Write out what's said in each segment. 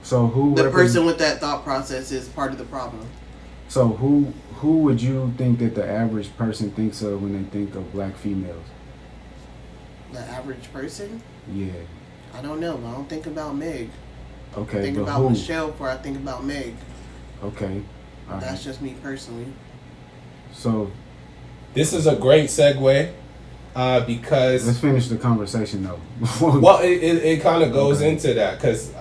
So the person with that thought process is part of the problem. So who would you think that the average person thinks of when they think of black females? The average person? Yeah. I don't know. I don't think about Meg. Okay, I think but about who? Michelle before I think about Meg. Okay. All That's right. just me personally. So this is a great segue because let's finish the conversation though. well, it kind of goes into that because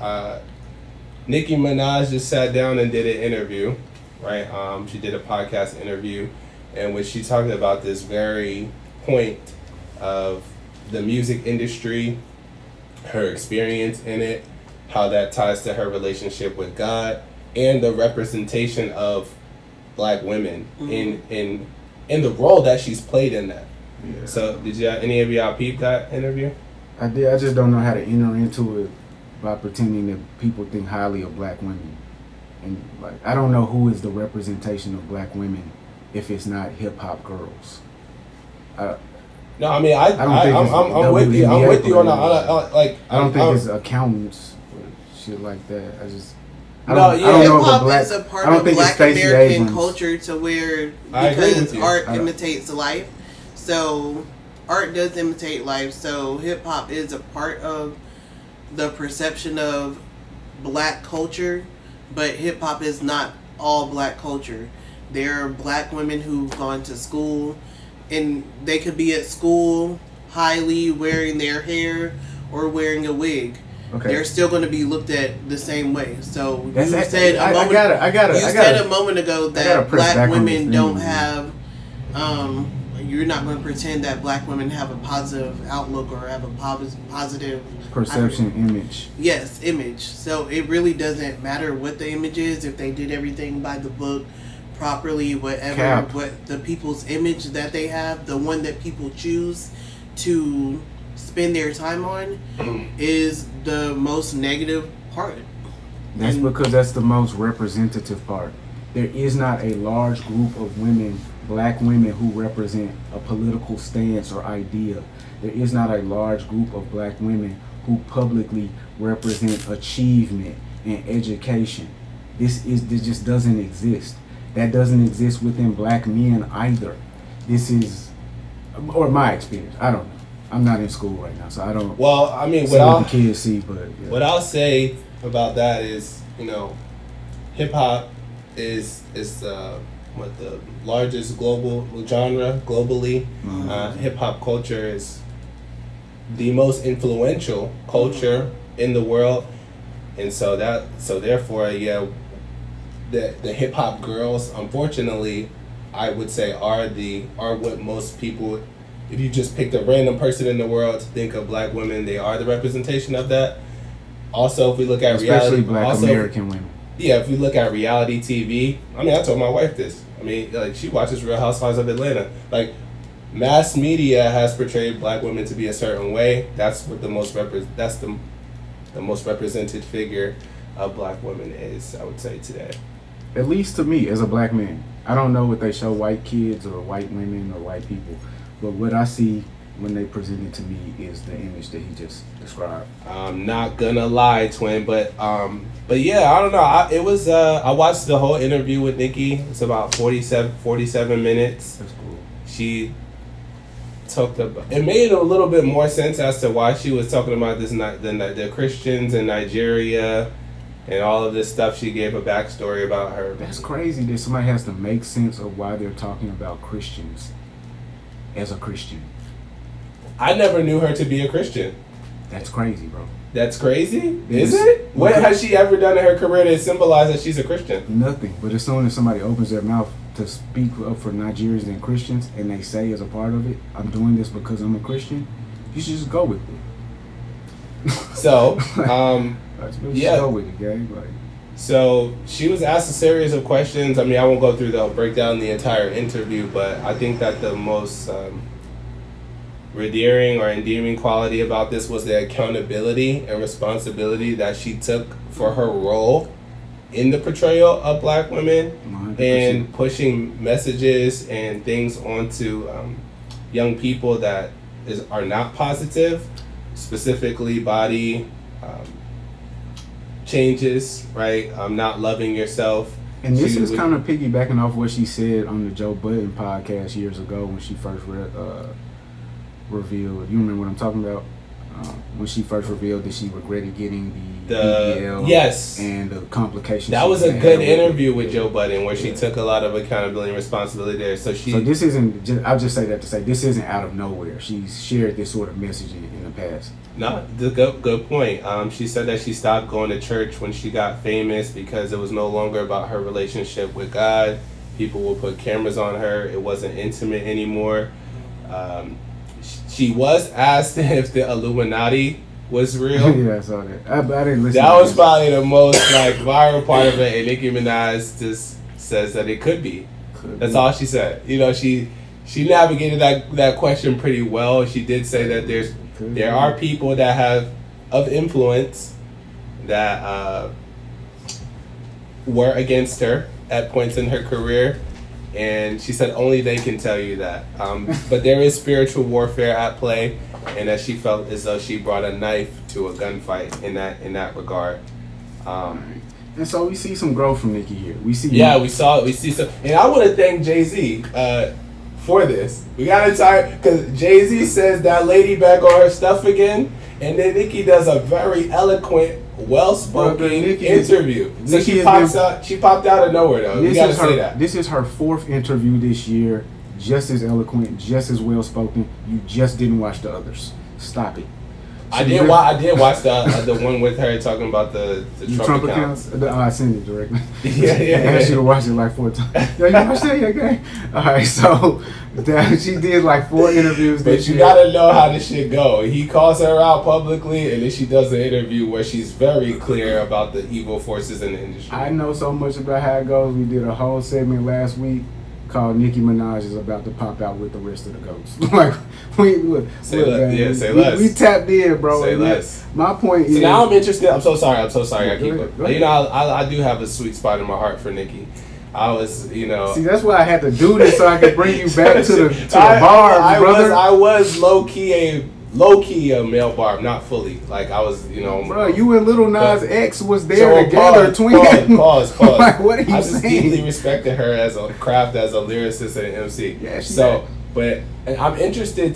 Nicki Minaj just sat down and did an interview, right? She did a podcast interview in which she talked about this very point of the music industry, her experience in it, how that ties to her relationship with God, and the representation of black women in the role that she's played in that. Yeah. So did any of y'all peep that interview? I did. I just don't know how to enter into it by pretending that people think highly of black women, and like I don't know who is the representation of black women if it's not hip hop girls. No, I mean I'm with you. I'm with you on like I don't think it's accountants or shit like that. I don't know hip hop is a part of Black American culture to where because art imitates life. So art does imitate life. So hip hop is a part of the perception of black culture, but hip hop is not all black culture. There are black women who've gone to school, and they could be at school highly wearing their hair or wearing a wig. Okay. They're still going to be looked at the same way. So you said a moment ago that black women don't have. You're not going to pretend that black women have a positive outlook or have a positive perception image. Yes, image. So it really doesn't matter what the image is if they did everything by the book properly, whatever. But the people's image that they have, the one that people choose to spend their time on, is the most negative part. That's because that's the most representative part. There is not a large group of women, black women, who represent a political stance or idea. There is not a large group of black women who publicly represent achievement and education. This just doesn't exist. That doesn't exist within black men either. This is, or my experience. I don't know. I'm not in school right now, so I don't. Well, I mean, what the kids see, but yeah. What I'll say about that is, hip hop is what the largest global genre globally. Hip hop culture is the most influential culture in the world, and so therefore, yeah, the hip hop girls, unfortunately, I would say are what most people. If you just picked a random person in the world to think of black women, they are the representation of that. Also, if we look at especially reality, black American women. Yeah, if we look at reality TV, I mean, I told my wife this. I mean, like, she watches Real Housewives of Atlanta. Like, mass media has portrayed black women to be a certain way. That's what the most represented figure of black women is, I would say, today. At least to me, as a black man. I don't know what they show white kids or white women or white people. But what I see when they present it to me is the image that he just described. I'm not gonna lie, twin, but yeah, I don't know. I watched the whole interview with Nicki. It's about 47 minutes. That's cool. She talked about. It made a little bit more sense as to why she was talking about this. The Christians in Nigeria. And all of this stuff, she gave a backstory about her. That's crazy that somebody has to make sense of why they're talking about Christians as a Christian. I never knew her to be a Christian. That's crazy, bro. That's crazy? Is it? What has she ever done in her career to symbolize that she's a Christian? Nothing. But as soon as somebody opens their mouth to speak up for Nigerians and Christians, and they say as a part of it, I'm doing this because I'm a Christian, you should just go with it. So, yeah. Go with it, gang. Like, so she was asked a series of questions. I mean, I won't go through break down the entire interview, but I think that the most redeeming or endearing quality about this was the accountability and responsibility that she took for her role in the portrayal of black women 100%. And pushing messages and things onto young people that are not positive, specifically body changes, right? Not loving yourself. And this is kind of piggybacking off what she said on the Joe Budden podcast years ago when she first revealed. You remember what I'm talking about? When she first revealed that she regretted getting the BBL yes, and the complications. That was a good interview with Joe Budden where she took a lot of accountability and responsibility there. So this isn't. I'll just say that to say this isn't out of nowhere. She's shared this sort of messaging in the past. No, good point. She said that she stopped going to church when she got famous because it was no longer about her relationship with God. People will put cameras on her. It wasn't intimate anymore. She was asked if the Illuminati was real. Yeah, I saw that. I didn't listen. That was probably the most viral part of it. And Nicki Minaj just says that it could be. That's all she said. She navigated that question pretty well. She did say that there are people that have of influence that were against her at points in her career. And she said only they can tell you that. But there is spiritual warfare at play, and that she felt as though she brought a knife to a gunfight in that regard. And so we see some growth from Nicki here. We see some, and I want to thank Jay-Z for this. We gotta talk because Jay-Z says that lady back on her stuff again, and then Nicki does a very eloquent, well-spoken interview. So she popped out of nowhere though. You gotta say that. This is her 4th interview this year. Just as eloquent, just as well-spoken. You just didn't watch the others. Stop it. I did watch the one with her talking about the Trump accounts. I sent it directly. Yeah. I asked you to watch it like 4 times. Yo, you watched that? Okay. All right, so she did like 4 interviews. But you gotta know how this shit go. He calls her out publicly, and then she does an interview where she's very clear about the evil forces in the industry. I know so much about how it goes. We did a whole segment last week called Nicki Minaj is about to pop out with the rest of the goats. Like say less. We tapped in, bro. Say less. My point is. So now I'm interested. I'm so sorry. I keep it. I do have a sweet spot in my heart for Nicki. I was, See, that's why I had to do this so I could bring you back to the bars, brother. I was low key a male barb, not fully. Like I was, Bro, you and Lil Nas X was there together, twin. Pause. Like, what are you I just saying? deeply respected her as a craft, as a lyricist and an MC. Yeah, but I'm interested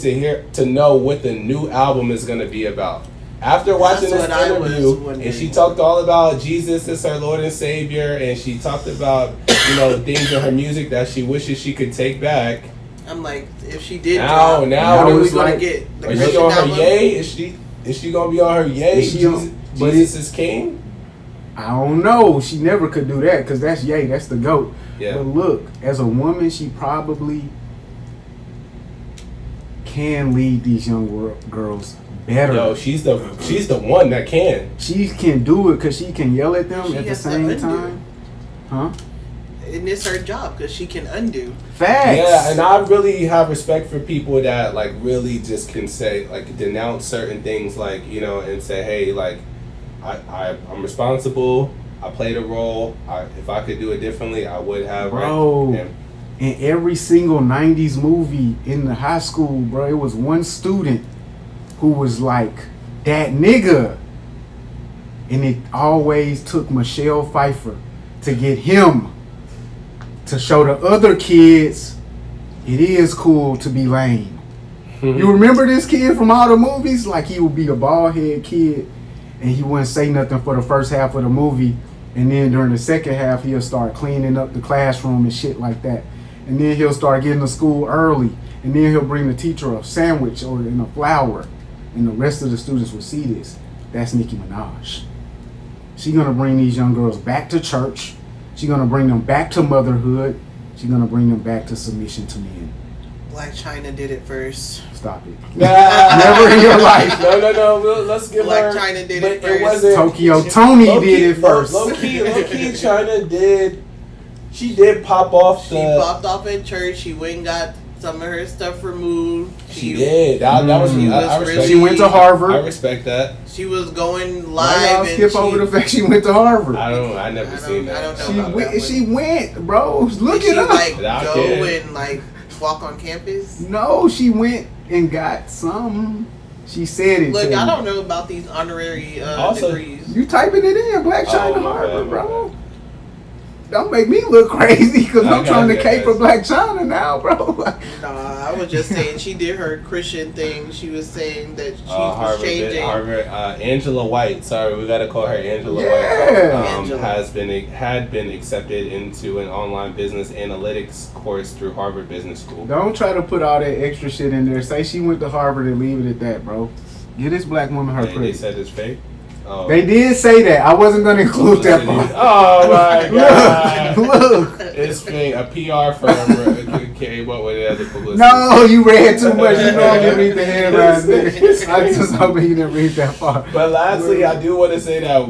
to know what the new album is going to be about. After watching this interview, and she talked all about Jesus as her Lord and Savior, and she talked about things in her music that she wishes she could take back. I'm like, if she did now what are we gonna get? Is she on her yay? Is she gonna be on her yay? Jesus is king? I don't know. She never could do that because that's yay. That's the GOAT. Yeah. But look, as a woman, she probably can lead these young girls better. Yo, she's the one that can. She can do it because she can yell at them at the same time. Huh? And it's her job because she can undo. Facts. Yeah, and I really have respect for people that really just can say denounce certain things and say, hey, I'm responsible. I played a role. If I could do it differently, I would have. Bro, in every single 90s movie in the high school, bro, it was one student who was like that nigga, and it always took Michelle Pfeiffer to get him to show the other kids it is cool to be lame. You remember this kid from all the movies? Like, he would be a bald head kid and he wouldn't say nothing for the first half of the movie, and then during the second half he'll start cleaning up the classroom and shit like that, and then he'll start getting to school early, and then he'll bring the teacher a sandwich or a flower, and the rest of the students will see this. That's Nicki Minaj. She's gonna bring these young girls back to church. She's going to bring them back to motherhood. She's going to bring them back to submission to men. Black China did it first. Stop it. Never in your life. No. Let's give Black her. China did it first. Tokyo Tony did it first. Low key, China did. She did pop off. She popped off in church. She went and got some of her stuff removed. She did. That was. I respect. She went to Harvard. I respect that. She was going live. Why y'all skip over the fact she went to Harvard? I never seen that. I don't know about that. She went, bro. Look it up. Go and walk on campus? No, she went and got some She said it. Look, I don't know about these honorary degrees. You typing it in, Black China Harvard, bro. Don't make me look crazy because I'm trying to cape for Black China now, bro. Nah, I was just saying she did her Christian thing. She was saying that she was changing. Harvard, Angela White. Sorry, we gotta call her Angela White. Angela. Had been accepted into an online business analytics course through Harvard Business School. Don't try to put all that extra shit in there. Say she went to Harvard and leave it at that, bro. Give this black woman her credit. They said it's fake. Oh. They did say that. I wasn't going to include that part. Oh my god! Look, It's fake. A PR firm came up with it as a publicity. No, you read too much. You know I didn't read the headlines. I just hope you didn't read that far. But lastly, I do want to say that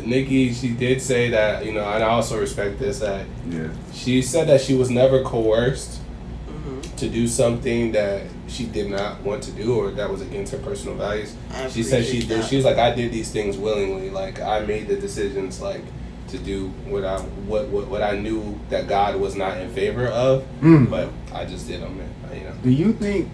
Nicki, she did say that, and I also respect this, that she said that she was never coerced to do something that she did not want to do or that was against her personal values. She said she did. She was like, I did these things willingly. Like, I made the decisions, like, to do what I knew that God was not in favor of, but I just did them. Do you think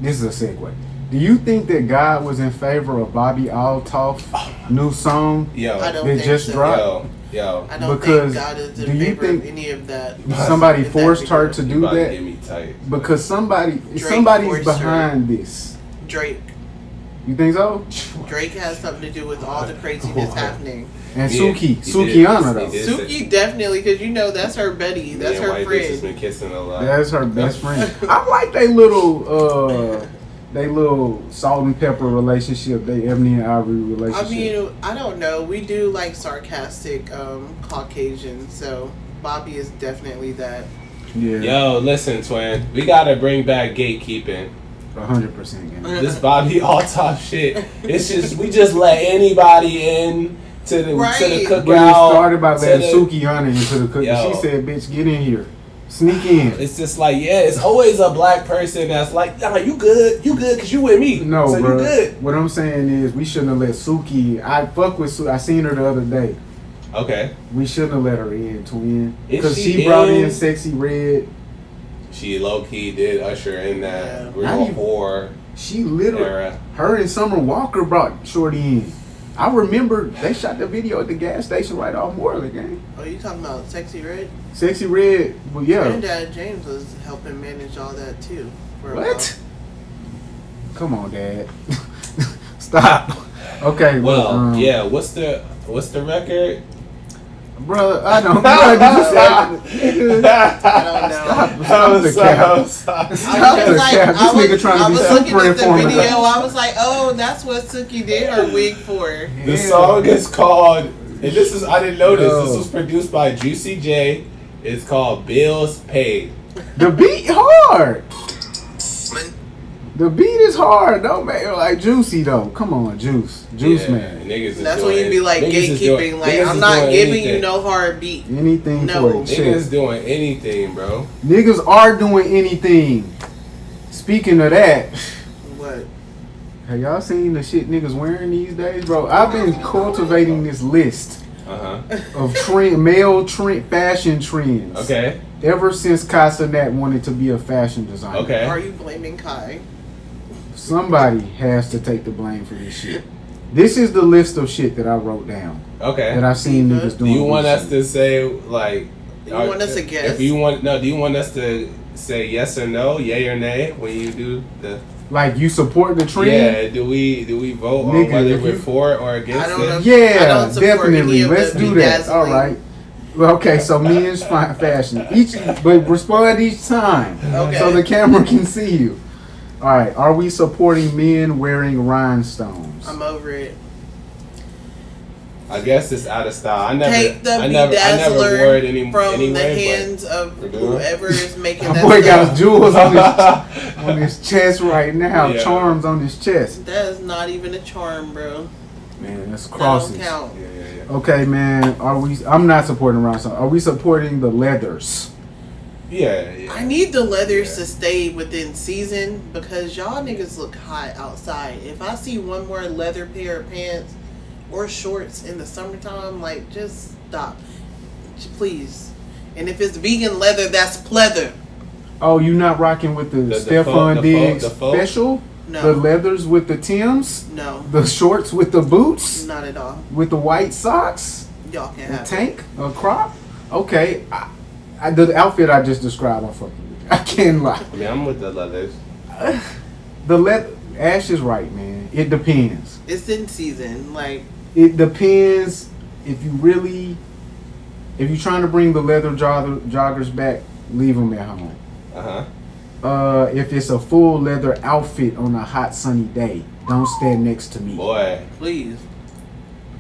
this is a segue? Do you think that God was in favor of Bobby Altoff's new song? I don't think just so. dropped? Yo. I don't think God is in favor of any of that. Somebody forced her to do that? Get me tight. Because somebody's behind this. Drake. You think so? Drake has something to do with all the craziness happening. And Sukihana though. Suki definitely, because that's her buddy. That's her friend. Has been kissing a lot. That's her best friend. I like they little salt and pepper relationship. They Ebony and Ivory relationship. I mean, I don't know. We do like sarcastic Caucasian, so Bobby is definitely that. Yeah. Yo, listen, twin. We gotta bring back gatekeeping. 100%. This Bobby Altoff shit. It's just we just let anybody in to the cookout. But it started by letting Sukihana into the cookout. She said, "Bitch, get in here, sneak in." It's just like it's always a black person that's like, "Nah, you good, cause you with me." No, so bro. You good. What I'm saying is, we shouldn't have let Suki. I fuck with Suki. I seen her the other day. Okay. We shouldn't have let her in, twin, because she brought in Sexy Red. She low key did usher in that real horror. She literally, era. Her and Summer Walker brought Shorty in. I remember they shot the video at the gas station right off Moreland, gang. Oh, you talking about Sexy Red? Sexy Red, well, yeah. Granddad James was helping manage all that too. What? Come on, Dad. Stop. Okay. Well, What's the record? Bro, I don't know. I don't know. Stop the cap. Stop the cap. This nigga trying to be super informative. Video, I was like, oh, that's what Suki did her wig for. The song is called, and this is, I didn't know this was produced by Juicy J. It's called Bills Paid. The beat hard. The beat is hard, though, man. Like Juicy, though. Come on, Juice, man. That's when you be like gatekeeping. Like, I'm not giving you no hard beat. Anything for it. Niggas doing anything, bro. Niggas are doing anything. Speaking of that, what? Have y'all seen the shit niggas wearing these days, bro? I've been cultivating this list of male fashion trends. Okay. Ever since Casa Nat wanted to be a fashion designer. Okay. Are you blaming Kai? Somebody has to take the blame for this shit. This is the list of shit that I wrote down. Okay. That I've seen niggas doing. Do you want us to say, like... Do you want us to guess? do you want us to say yes or no, yay or nay, when you do the... Like, you support the trend? Yeah, do we vote on whether we're for or against it? Yeah, definitely. Let's do that. All right. Okay, so men's fashion. But respond each time. Okay. So the camera can see you. All right. Are we supporting men wearing rhinestones? I'm over it. I guess it's out of style. I never wore it from anyway, the hands of whoever is making that. Boy got his jewels on his chest right now. Yeah. Charms on his chest. That is not even a charm, bro. Man, that's crosses. That don't count. Yeah. Okay, man. I'm not supporting rhinestones. Are we supporting the leathers? Yeah. I need the leathers to stay within season because y'all niggas look hot outside. If I see one more leather pair of pants or shorts in the summertime, like, just stop. Please. And if it's vegan leather, that's pleather. Oh, you not rocking with the Stephon Diggs special? No. The leathers with the Timbs? No. The shorts with the boots? Not at all. With the white socks? Y'all can have tank? A crop? Okay. The outfit I just described, I'm fucking with. I can't lie. I mean, I'm with the leathers. The leather... Ash is right, man. It depends. It's in season. Like... It depends if you're trying to bring the leather joggers back, leave them at home. If it's a full leather outfit on a hot sunny day, don't stand next to me. Boy, please.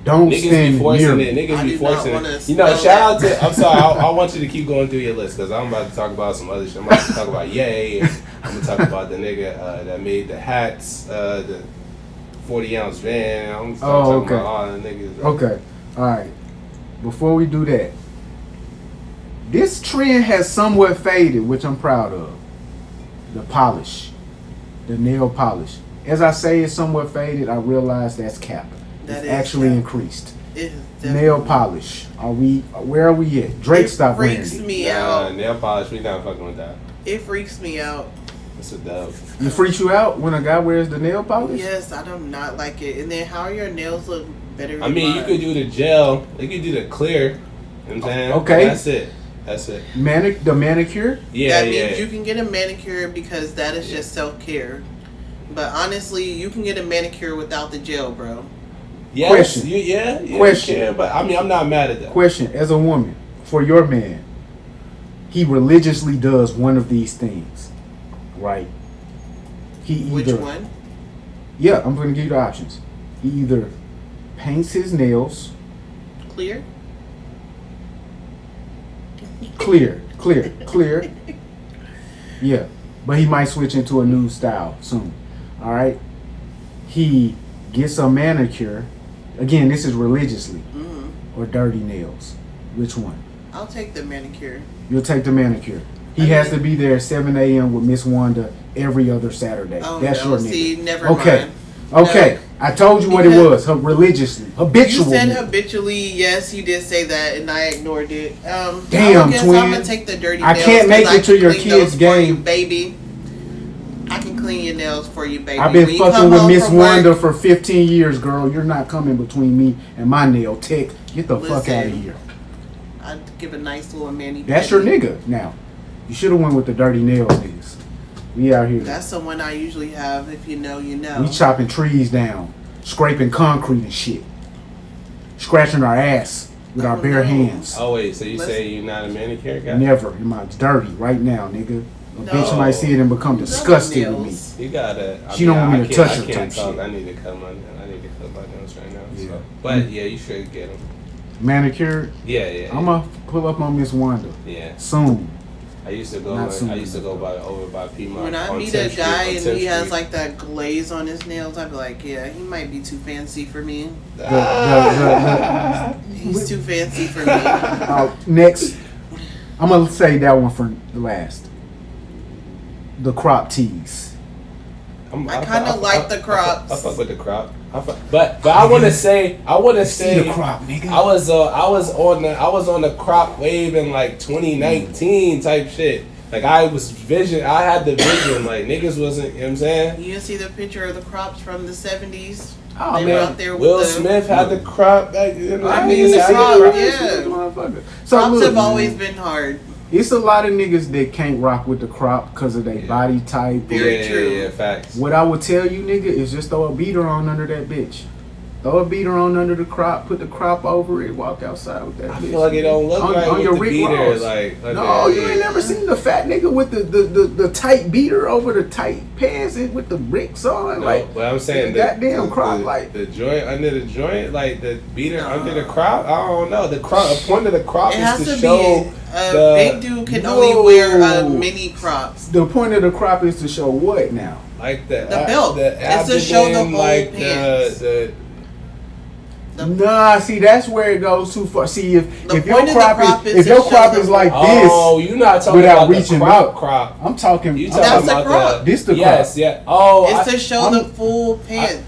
Don't niggas stand be forcing near it. me. Niggas be forcing it. You know, shout out to. I'm sorry. I want you to keep going through your list because I'm about to talk about some other shit. I'm about to talk about Ye. I'm gonna talk about the nigga that made the hats, the 40-ounce van. I'm talking about all the niggas. Okay, all right. Before we do that, this trend has somewhat faded, which I'm proud of. The polish, the nail polish. As I say, it's somewhat faded. I realize that's cap. It's actually increased. Nail polish. Where are we at? Drake stopped wearing it. Freaks me out. Nail polish. We not fucking with that. It freaks me out. It's a dub. It freaks you out when a guy wears the nail polish? Yes, I do not like it. And then how your nails look better than I mean, mine? you could do the gel. You could do the clear. You know what I'm saying? Okay. That's it. The manicure? Yeah, that means you can get a manicure because that is just self-care. But honestly, you can get a manicure without the gel, bro. Yes, question. Question. You can, but I mean, I'm not mad at that. Question. As a woman, for your man, he religiously does one of these things, right? Which one? Yeah, I'm going to give you the options. He either paints his nails. Clear. Yeah, but he might switch into a new style soon. All right. He gets a manicure. Again, this is religiously. Or dirty nails. Which one? I'll take the manicure. You'll take the manicure. He has to be there at 7 a.m. with Miss Wanda every other Saturday. Oh, that's your nigga. See, never mind. Okay. No. I told you what it was. Religiously. Habitually. You said habitually. Yes, you did say that, and I ignored it. Damn, twin. I'm going to take the dirty nails. I can't make it to your kids' game. You, baby. I can clean your nails for you, baby. I've been fucking with Miss Wanda for 15 years, girl. You're not coming between me and my nail tech. Get the fuck out of here. I'd give a nice little mani. That's your nigga now. You should have went with the dirty nails niggas. We out here. That's the one I usually have. If you know, you know. We chopping trees down, scraping concrete and shit, scratching our ass with our bare hands. Oh wait, so you say you're not a manicure guy? Never. It's dirty right now, nigga. A bitch might see it and become disgusted with me. You gotta. She don't want me to touch her. I can't talk. I need to cut my nails right now. Yeah. So. But yeah, you should get them. Manicure. Yeah. I'm gonna pull up on Miss Wanda. Yeah. Soon. I used to go over by Piedmont. When I meet a guy and he has like that glaze on his nails, I'd be like, yeah, he might be too fancy for me. He's too fancy for me. Next, I'm gonna say that one for the last. The crop tees. I kind of like the crops. I fuck with the crop. But I want to say the crop, nigga. I was on the crop wave in like 2019 type shit. Like I had the vision. Like niggas wasn't. You know what I'm saying? You see the picture of the crops from the 70s. Oh, they man. were out there with Will Smith had the crop back. You know, So crops have always been hard. It's a lot of niggas that can't rock with the crop because of their body type. Very true. Yeah, facts. What I would tell you, nigga, is just throw a beater on under that bitch. Throw a beater on under the crop, put the crop over it, walk outside with that bitch. I feel like it don't look right on your the beater. Like, no, you ain't never seen the fat nigga with the tight beater over the tight pants and with the bricks on. No, like, but I'm saying the goddamn crop, like the joint under the joint, like the beater under the crop. I don't know. The point of the crop is to show. A big dude can only wear mini crops. The point of the crop is to show what now? Like the belt. It's to show the whole pants. Nah, see, that's where it goes too far. See, if your crop is like this, you're not talking without about reaching the out. crop. I'm talking. You that's the crop. This the crop. Yes, yeah. Oh, it's to show the full pants.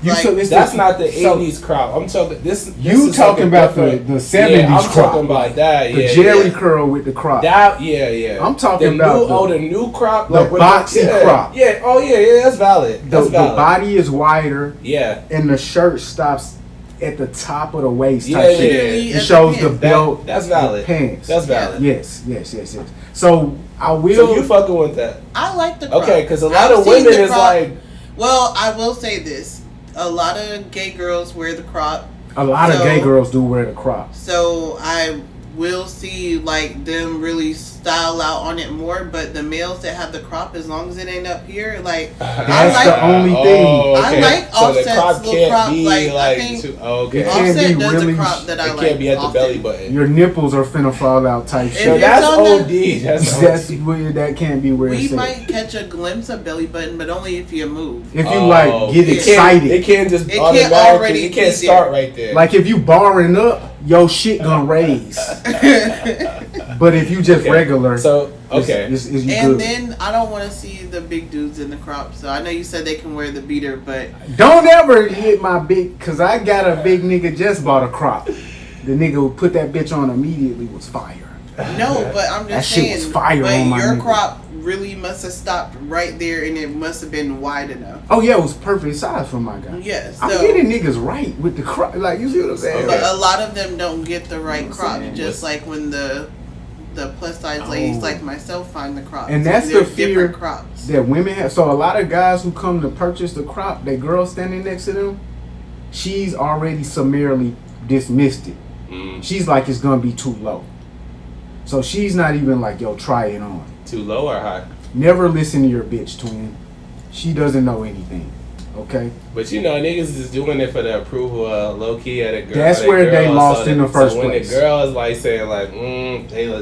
That's not the 80s crop. I'm talking this. You talking about the 70s I'm crop? talking about that. The Jerry curl with the crop. That yeah. I'm talking about the new crop, the boxy crop. Yeah. Oh yeah. That's valid. The body is wider. Yeah. And the shirt stops at the top of the waist. Yeah. It shows the belt. That's valid. The pants. That's valid. Yes. So I will. So you fucking with that? I like the crop. Okay, because a lot of women is like. Well, I will say this: a lot of gay girls wear the crop. A lot of gay girls do wear the crop. So I will see like them really style out on it more, but the males that have the crop, as long as it ain't up here, like that's the only thing. I like Offset's little crop. Like I think Offset does really, a crop that I like. It can't be at the belly button. Your nipples are finna fall out type shit. So that's OD. That's weird. That can't be where we might catch a glimpse of belly button, but only if you move. If you get excited, it can't just it can't start right there. Like if you barring up, your shit gonna raise. But if you just regular, so okay. It's and good. Then I don't want to see the big dudes in the crop. So I know you said they can wear the beater, but don't ever hit my big, cause I got a big nigga just bought a crop. The nigga who put that bitch on immediately was fire. No, but I'm just saying. Shit was fire but on my your nigga. Crop really must have stopped right there, and it must have been wide enough. Oh yeah, it was perfect size for my guy. Yes, I'm getting niggas right with the crop. Like you see what I'm saying? But a lot of them don't get the right crop. Just like when the plus size ladies like myself find the crop. And that's the fear crops that women have. So a lot of guys who come to purchase the crop, that girl standing next to them, she's already summarily dismissed it. She's like, it's gonna be too low. So she's not even like, yo, try it on. Too low or high? Never listen to your bitch, twin. She doesn't know anything. Okay? But you know, niggas is doing it for the approval low key at a girl. That's where they lost in the first place. So when the girl is like saying like,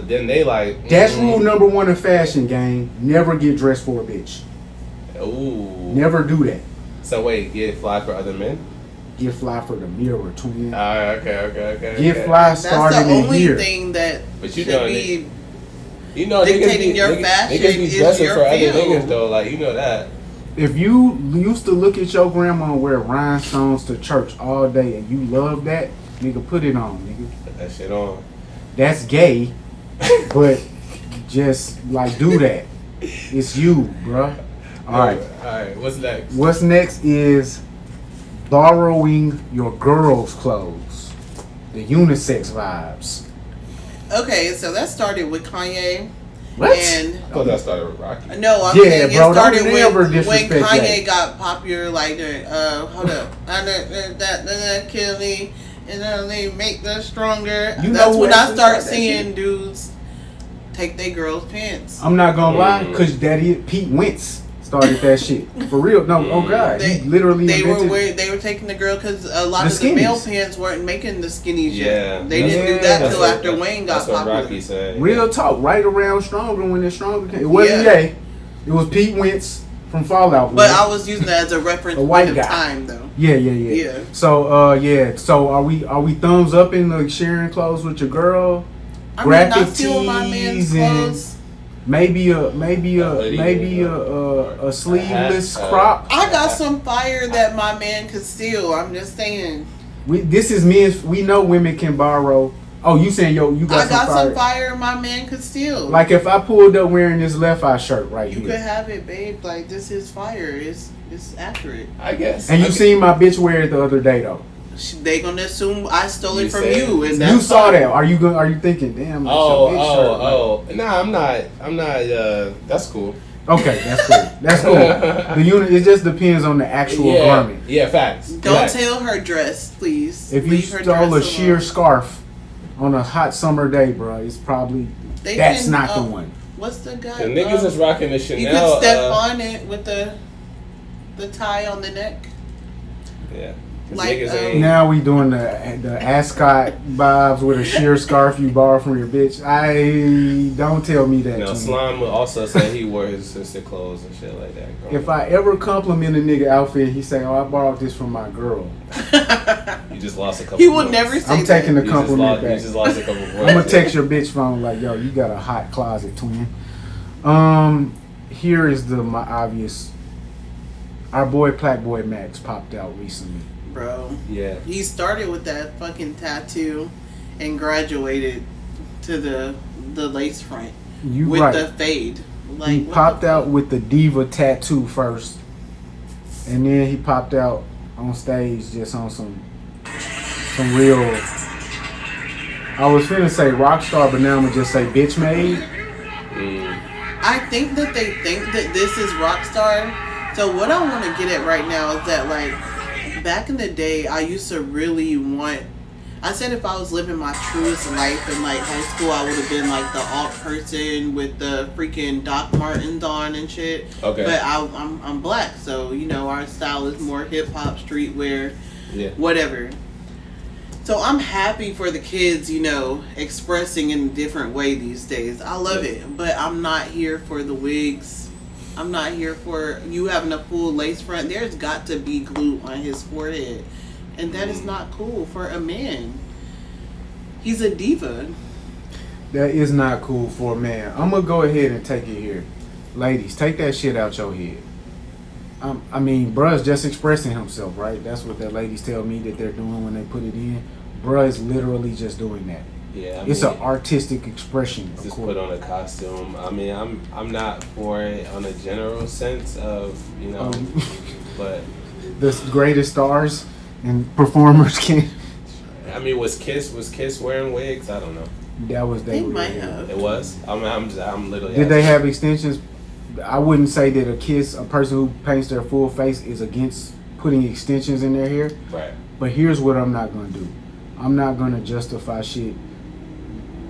then they like. That's rule number 1 in fashion, gang. Never get dressed for a bitch. Ooh. Never do that. So wait, get fly for other men? Get fly for the mirror, twin. Okay. Get fly started in here. That's the only thing that should be. You know, dictating your fashion niggas be dressing for other field. niggas though. Like you know that. If you used to look at your grandma wear rhinestones to church all day and you love that, nigga, put it on, nigga. Put that shit on. That's gay, but just like do that. It's you, bruh. All right. What's next? What's next is borrowing your girl's clothes. The unisex vibes. Okay, so that started with Kanye. What? And I thought that started with Rocky. No, I'm saying bro, it started when Kanye that. Got popular. Like, hold up, that kill me, and then they make us stronger. That's when I start seeing dudes take their girls' pants. I'm not gonna lie, cause Pete Wentz started that shit for real. No, oh god, he literally they were taking the girl because a lot of the male pants weren't making the skinnies yet. They didn't do that till after Wayne got popular. That's what Rocky said. Real talk, right around Stronger when the Stronger came. It wasn't Ye. It was Pete Wentz from Fallout. But I was using that as a reference point of time, though. Yeah. So So are we thumbs up in like sharing clothes with your girl? Graphic tees my man's clothes. Maybe a sleeveless crop. I got some fire that my man could steal. I'm just saying. This is men. We know women can borrow. Oh, you saying you got some fire my man could steal. Like if I pulled up wearing this Left Eye shirt right here. You could have it, babe. Like this is fire. It's accurate. I guess. And you seen my bitch wear it the other day though. They gonna assume I stole it from you, and you saw that. Are you thinking, damn? No, I'm not. That's cool. Okay, that's cool. The unit. It just depends on the actual garment. Yeah, facts. Don't tell her dress, please. If you stole a sheer scarf on a hot summer day, bro, it's probably that's not the one. What's the guy? The niggas is rocking the Chanel. You could step on it with the tie on the neck. Yeah. Like now we doing the ascot vibes with a sheer scarf you borrow from your bitch. Don't tell me that. No, Slime would also say he wore his sister clothes and shit like that. If I ever compliment a nigga outfit, he say, "Oh, I borrowed this from my girl." You just lost a couple. He would never say I'm taking the compliment back. You just lost a couple. I'm gonna text your bitch phone like, "Yo, you got a hot closet, twin." Here is my obvious. Our boy Black Boy Max popped out recently. Bro. Yeah. He started with that fucking tattoo and graduated to the lace front with the fade. Like, he popped out with the diva tattoo first, and then he popped out on stage just on some real. I was finna say rock star, but now I'm gonna just say bitch made. I think that they think that this is rock star. So what I want to get at right now is that, like, back in the day, I used to really want. I said if I was living my truest life in like high school, I would have been like the alt person with the freaking Doc Martens on and shit. Okay. But I'm black, so you know our style is more hip hop, streetwear, whatever. So I'm happy for the kids, you know, expressing in a different way these days. I love it, but I'm not here for the wigs. I'm not here for you having a full lace front. There's got to be glue on his forehead. And that is not cool for a man. He's a diva. That is not cool for a man. I'm going to go ahead and take it here. Ladies, take that shit out your head. I mean, bruh's just expressing himself, right? That's what the ladies tell me that they're doing when they put it in. Bruh is literally just doing that. Yeah, it's an artistic expression. Just put on a costume. I mean, I'm not for it on a general sense of, you know, but the greatest stars and performers can. I mean, was Kiss wearing wigs? I don't know. That was they might have. It was. I'm literally. Did they have extensions? I wouldn't say that a person who paints their full face is against putting extensions in their hair. Right. But here's what I'm not gonna do. I'm not gonna justify shit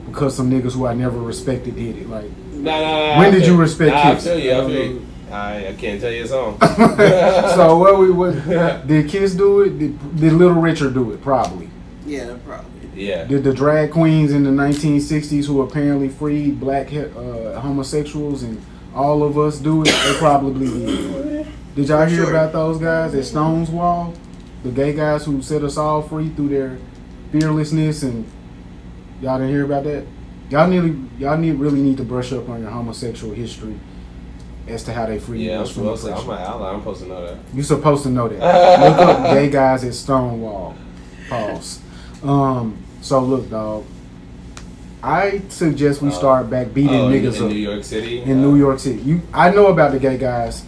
because some niggas who I never respected did it. Like, no. When did you respect Kiss? I feel you. I can't tell you a song. So what did Kiss do it? Did Little Richard do it? Probably. Yeah, probably. Yeah. Did the drag queens in the 1960s who apparently freed black homosexuals and all of us do it? They probably did. Did y'all hear about those guys at Stone's Wall? The gay guys who set us all free through their fearlessness, and y'all didn't hear about that? Y'all really need to brush up on your homosexual history as to how they freed us from oppression. I'm an ally. I'm supposed to know that. You're supposed to know that. Look up gay guys at Stonewall. Pause. So look, dog. I suggest we start back beating niggas up. In New York City? In New York City. I know about the gay guys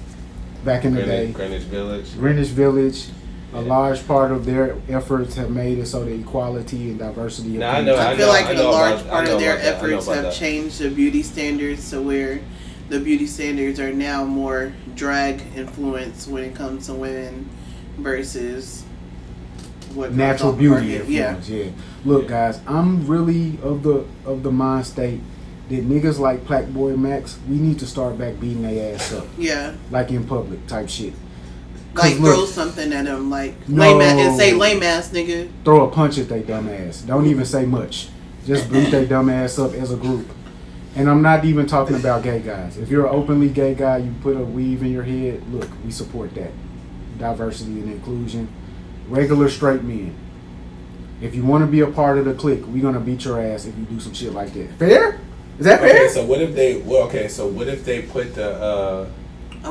back in the day. Greenwich Village. A large part of their efforts have made it so the equality and diversity. I feel like a large part of their efforts have changed the beauty standards to where the beauty standards are now more drag influenced when it comes to women versus what natural beauty influence. Yeah. Look, guys, I'm really of the mind state that niggas like Black Boy Max, we need to start back beating their ass up. Yeah. Like in public type shit. Like throw something at them, like lame ass, and say lame ass nigga. Throw a punch at they dumb ass. Don't even say much. Just beat they dumb ass up as a group. And I'm not even talking about gay guys. If you're an openly gay guy, you put a weave in your head, look, we support that. Diversity and inclusion. Regular straight men. If you want to be a part of the clique, we're going to beat your ass if you do some shit like that. Fair? Is that fair? Okay, so what if they put the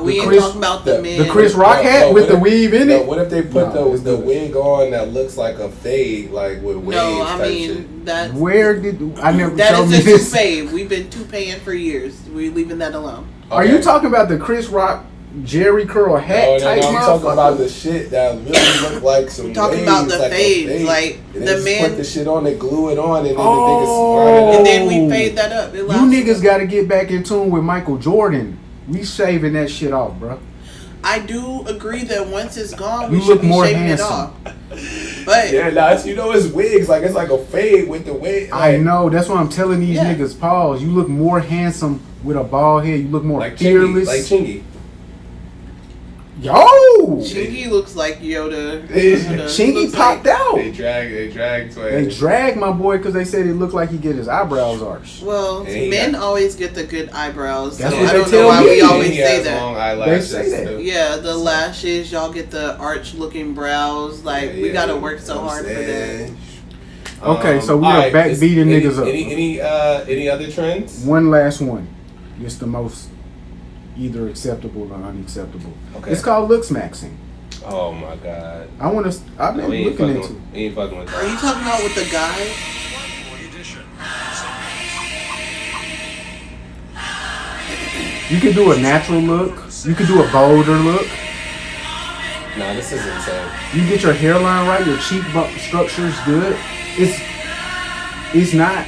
we ain't talking about the men. The Chris Rock hat with the weave in it? What if they put the wig on that looks like a fade, like with waves? No, I mean that. Where did I never? That is just too fade. We've been too paying for years. We're leaving that alone. Okay. Are you talking about the Chris Rock Jerry curl hat type? No, I'm talking about the shit that really look like some. Talking waves, about the like fades, like and the man put the shit on, they glue it on, and then and then we fade that up. You niggas got to get back in tune with Michael Jordan. We shaving that shit off, bro. I do agree that once it's gone, we should be shaving it off. But yeah, it's wigs. Like it's like a fade with the wig. Like, I know. That's why I'm telling these niggas, pause. You look more handsome with a bald head. You look more like fearless. Chingy. Yo, No. Chingy looks like Yoda. Chingy popped out. They dragged my boy because they said it looked like he get his eyebrows arched. Well, men always get the good eyebrows. That's so what I they don't tell know why me. we always He say has that. long eyelashes. They say that. Yeah, the lashes, y'all get the arch looking brows. Like we gotta work so hard for that. Okay, so we are back beating niggas up. Any other trends? One last one. It's the most either acceptable or unacceptable. Okay. It's called looks maxing. Oh my god. I've been looking into. Ain't fucking with that. Are you talking about with the guy? You can do a natural look. You can do a bolder look. Nah, this is insane. You get your hairline right, your cheek structure is good. It's not,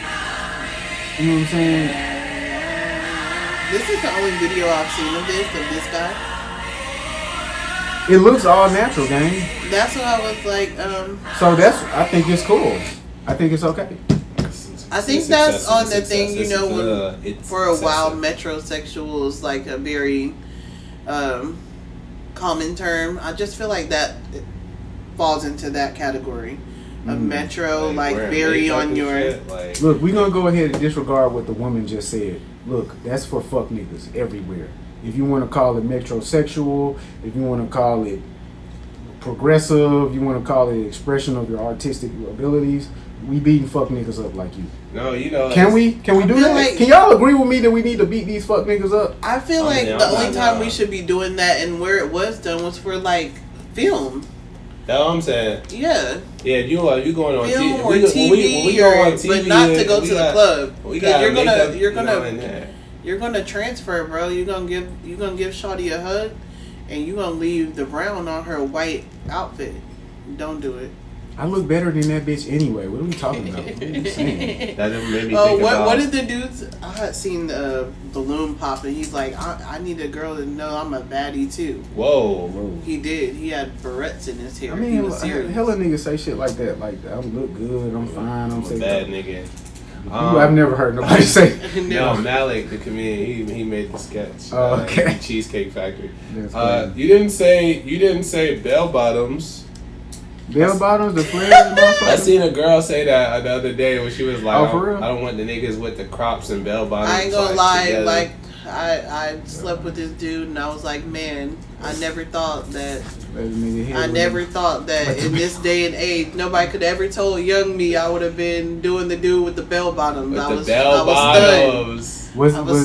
you know what I'm saying? This is the only video I've seen of this guy. It looks all natural, gang. That's what I was like, So I think it's cool. I think it's okay. I think that's on the thing, you know, when for a while metrosexual is like a very common term. I just feel like that falls into that category of metro, like very on your. Look, we're gonna go ahead and disregard what the woman just said. Look, that's for fuck niggas everywhere. If you want to call it metrosexual, if you want to call it progressive, you want to call it expression of your artistic abilities, we beating fuck niggas up like you. No, you know. Can we do that? Like, can y'all agree with me that we need to beat these fuck niggas up? I feel like the only time we should be doing that and where it was done was for like film. That's what I'm saying. Yeah. Yeah, you going on film or TV, when we go on TV, but not to go to the club. Because you're gonna transfer, bro. You're gonna give Shawty a hug, and you're gonna leave the brown on her white outfit. Don't do it. I look better than that bitch anyway. What are we talking about? What are you saying? That just made me think what did the dudes? I had seen the balloon pop, and he's like, I need a girl to know I'm a baddie too. Whoa. He did. He had barrettes in his hair. I mean, hella niggas say shit like that. Like, I look good, I'm fine, I'm safe. Bad nigga. I've never heard nobody say. No, Malik, the comedian, he made the sketch. Oh, okay. Cheesecake Factory. You didn't say bell bottoms. Bell bottoms, the flares, motherfucker. I seen a girl say that the other day when she was like, for real? I don't want the niggas with the crops and bell bottoms. I ain't gonna lie, together. Like I slept with this dude and I was like, man, I never thought that in this day and age nobody could ever told young me I would have been doing the dude with the bell bottoms. I was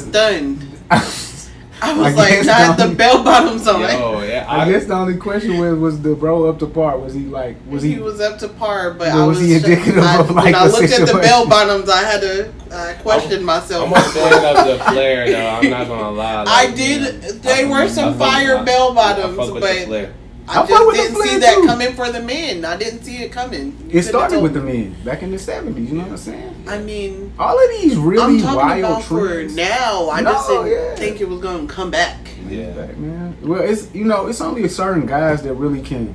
stunned. I was like, not the bell bottoms on. Yeah, I guess the only question was the bro up to par? Was he like? He was up to par, but was he indicative of like when I looked at the bell bottoms, I had to question myself. I'm a fan of the flare, though. I'm not gonna lie. I did. They were some fire bell bottoms, but I just didn't see that coming for the men. I didn't see it coming. It started with the men back in the 70s. You know what I'm saying? I mean, all of these really I'm talking wild about trends. For now. I just didn't think it was going to come back. Yeah, back, man. Well, it's only certain guys that really can,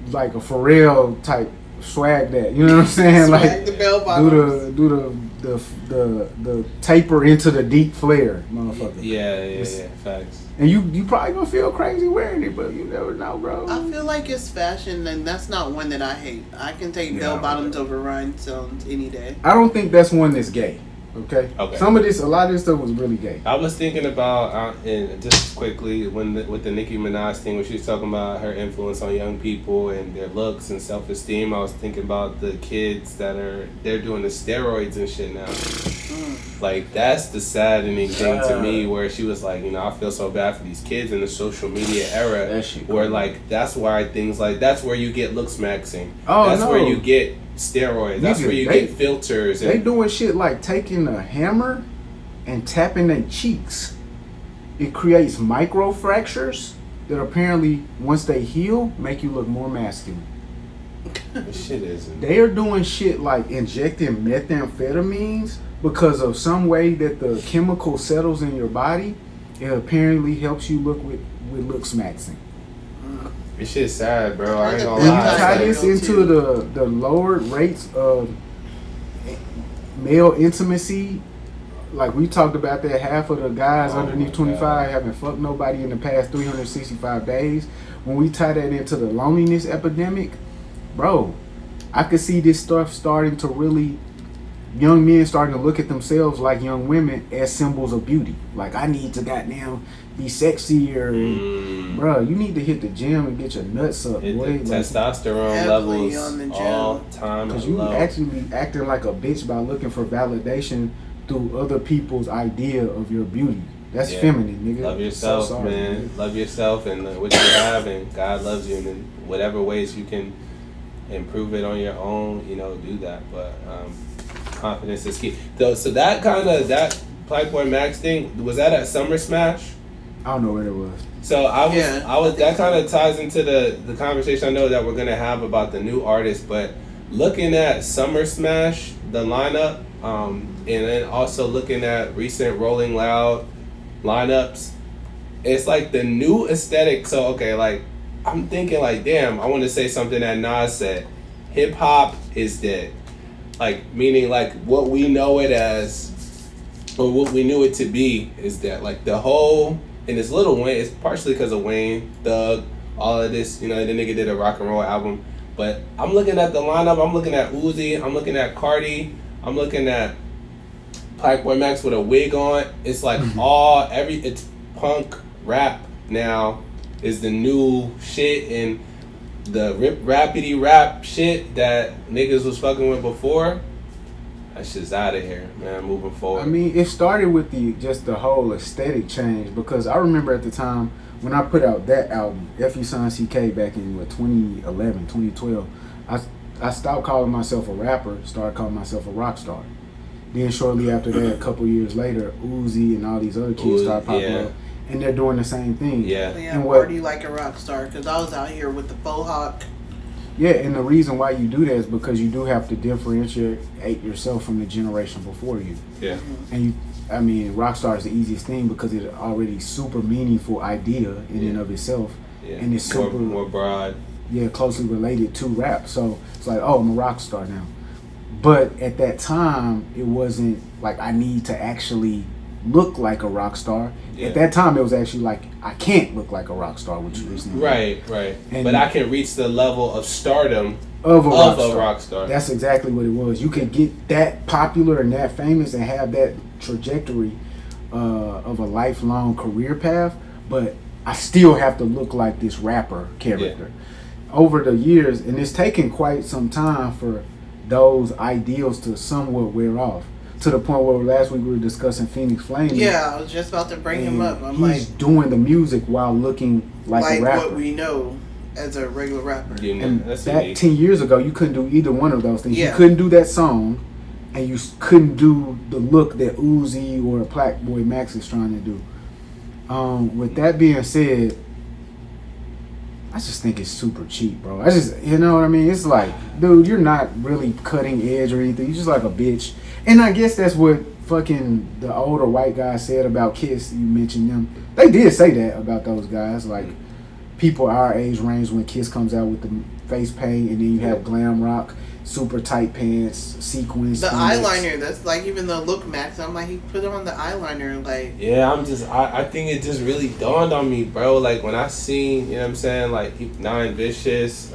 like a Pharrell type swag that. You know what I'm saying? Swag like the bell bottoms. do the taper into the deep flare, motherfucker. Yeah, facts. And you probably gonna feel crazy wearing it, but you never know, bro. I feel like it's fashion, and that's not one that I hate. I can take bell bottoms over rhinestones any day. I don't think that's one that's gay. Okay. A lot of this stuff was really gay. I was thinking about, and just quickly, with the Nicki Minaj thing, when she was talking about her influence on young people and their looks and self-esteem, I was thinking about the kids they're doing the steroids and shit now. Like, that's the saddening thing to me, where she was like, I feel so bad for these kids in the social media era, where like that's why that's where you get looks maxing. That's where you get steroids. That's where you get filters. They doing shit like taking a hammer and tapping their cheeks. It creates micro fractures that apparently, once they heal, make you look more masculine. Shit isn't. They are doing shit like injecting methamphetamines because of some way that the chemical settles in your body. It apparently helps you look with looks maxing. This shit's sad, bro. I ain't gonna lie. You tie this into the lowered rates of male intimacy like we talked about that, half of the guys underneath 25 haven't fucked nobody in the past 365 days. When we tie that into the loneliness epidemic, bro, I could see this stuff starting to really, young men starting to look at themselves like young women as symbols of beauty. Like, I need to goddamn be sexier. And, bro, you need to hit the gym and get your nuts up, boy. Testosterone levels all time. Because you actually acting like a bitch by looking for validation through other people's idea of your beauty. That's feminine, nigga. Love yourself, man. Nigga. Love yourself and what you have, and God loves you, and in whatever ways you can improve it on your own, do that. But confidence is key. So that that Playboy Max thing, was that at Summer Smash? I don't know where it was. So I was that kind of ties into the conversation I know that we're gonna have about the new artists, but looking at Summer Smash, the lineup, and then also looking at recent Rolling Loud lineups, it's like the new aesthetic. So like I'm thinking like, damn, I want to say something that Nas said. Hip hop is dead. Like, meaning like what we know it as, or what we knew it to be, is that like the whole, and it's Lil Wayne, it's partially because of Wayne, Thug, all of this, the nigga did a rock and roll album. But I'm looking at the lineup, I'm looking at Uzi, I'm looking at Cardi, I'm looking at Playboy Max with a wig on. It's like it's punk rap now is the new shit, and the rapidy rap shit that niggas was fucking with before, that shit's out of here, man, moving forward. I mean, it started with the whole aesthetic change, because I remember at the time when I put out that album, F.U. Son C.K. back in 2011, 2012, I stopped calling myself a rapper, started calling myself a rock star. Then shortly after that, a couple years later, Uzi and all these other kids started popping up. And they're doing the same thing. Yeah, and party like a rock star, because I was out here with the faux hawk. Yeah, and the reason why you do that is because you do have to differentiate yourself from the generation before you. Yeah. And Rockstar is the easiest thing because it's already super meaningful idea in and of itself. Yeah. And it's super more broad. Yeah, closely related to rap. So it's like, oh, I'm a rock star now. But at that time, it wasn't like I need to actually look like a rock star. At that time, it was actually like I can't look like a rock star, which is right. But I can reach the level of stardom of a rock star. That's exactly what it was. You can get that popular and that famous and have that trajectory of a lifelong career path, but I still have to look like this rapper character. Over the years, and it's taken quite some time for those ideals to somewhat wear off. To the point where last week we were discussing Phoenix Flame. Yeah, I was just about to bring him up. He's doing the music while looking like a rapper. What we know as a regular rapper. And that 10 years ago, you couldn't do either one of those things. Yeah. You couldn't do that song, and you couldn't do the look that Uzi or Playboy Max is trying to do. With that being said, I just think it's super cheap, bro. You know what I mean? It's like, dude, you're not really cutting edge or anything. You're just like a bitch. And I guess that's what fucking the older white guys said about Kiss. You mentioned them. They did say that about those guys. Like, people our age range when Kiss comes out with the face paint, and then you have glam rock, super tight pants, sequins. The eyeliner, that's like, even the look Max, I'm like, he put on the eyeliner, like. Yeah, I think it just really dawned on me, bro. Like, when I seen, you know what I'm saying, like, Nine Vicious,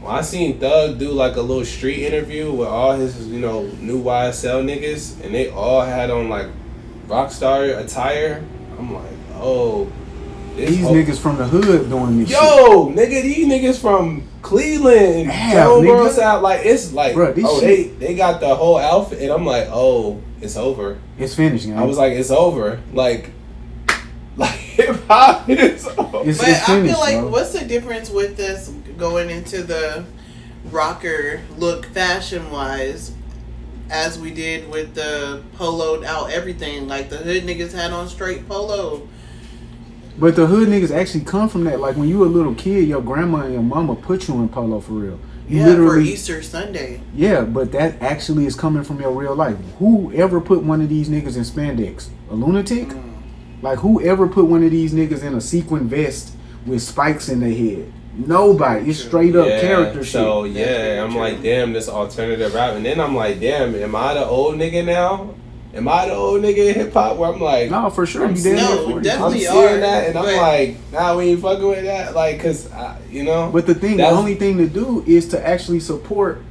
when I seen Thug do like a little street interview with all his, new YSL niggas, and they all had on like Rockstar attire, I'm like, oh. These niggas from the hood doing this shit. Nigga, these niggas from Cleveland, Jonesboro South, like, it's like, bro, they got the whole outfit, and I'm like, oh, it's over. It's finished, man. I was like, it's over. Like hip hop is over. But it's finished, I feel like, bro, what's the difference with this going into the rocker look fashion wise, as we did with the poloed out everything? Like, the hood niggas had on straight polo. But the hood niggas actually come from that. Like, when you were a little kid, your grandma and your mama put you in polo for real. For Easter Sunday. Yeah, but that actually is coming from your real life. Whoever put one of these niggas in spandex? A lunatic? Like, whoever put one of these niggas in a sequin vest with spikes in their head? Nobody. It's straight up character shit. So, I'm like, damn, this alternative rap. And then I'm like, damn, am I the old nigga now? Am I the old nigga in hip hop where I'm like, no, for sure, I'm seeing that, and I'm like, nah, we ain't fucking with that, like, cause you know. But the only thing to do is to actually support.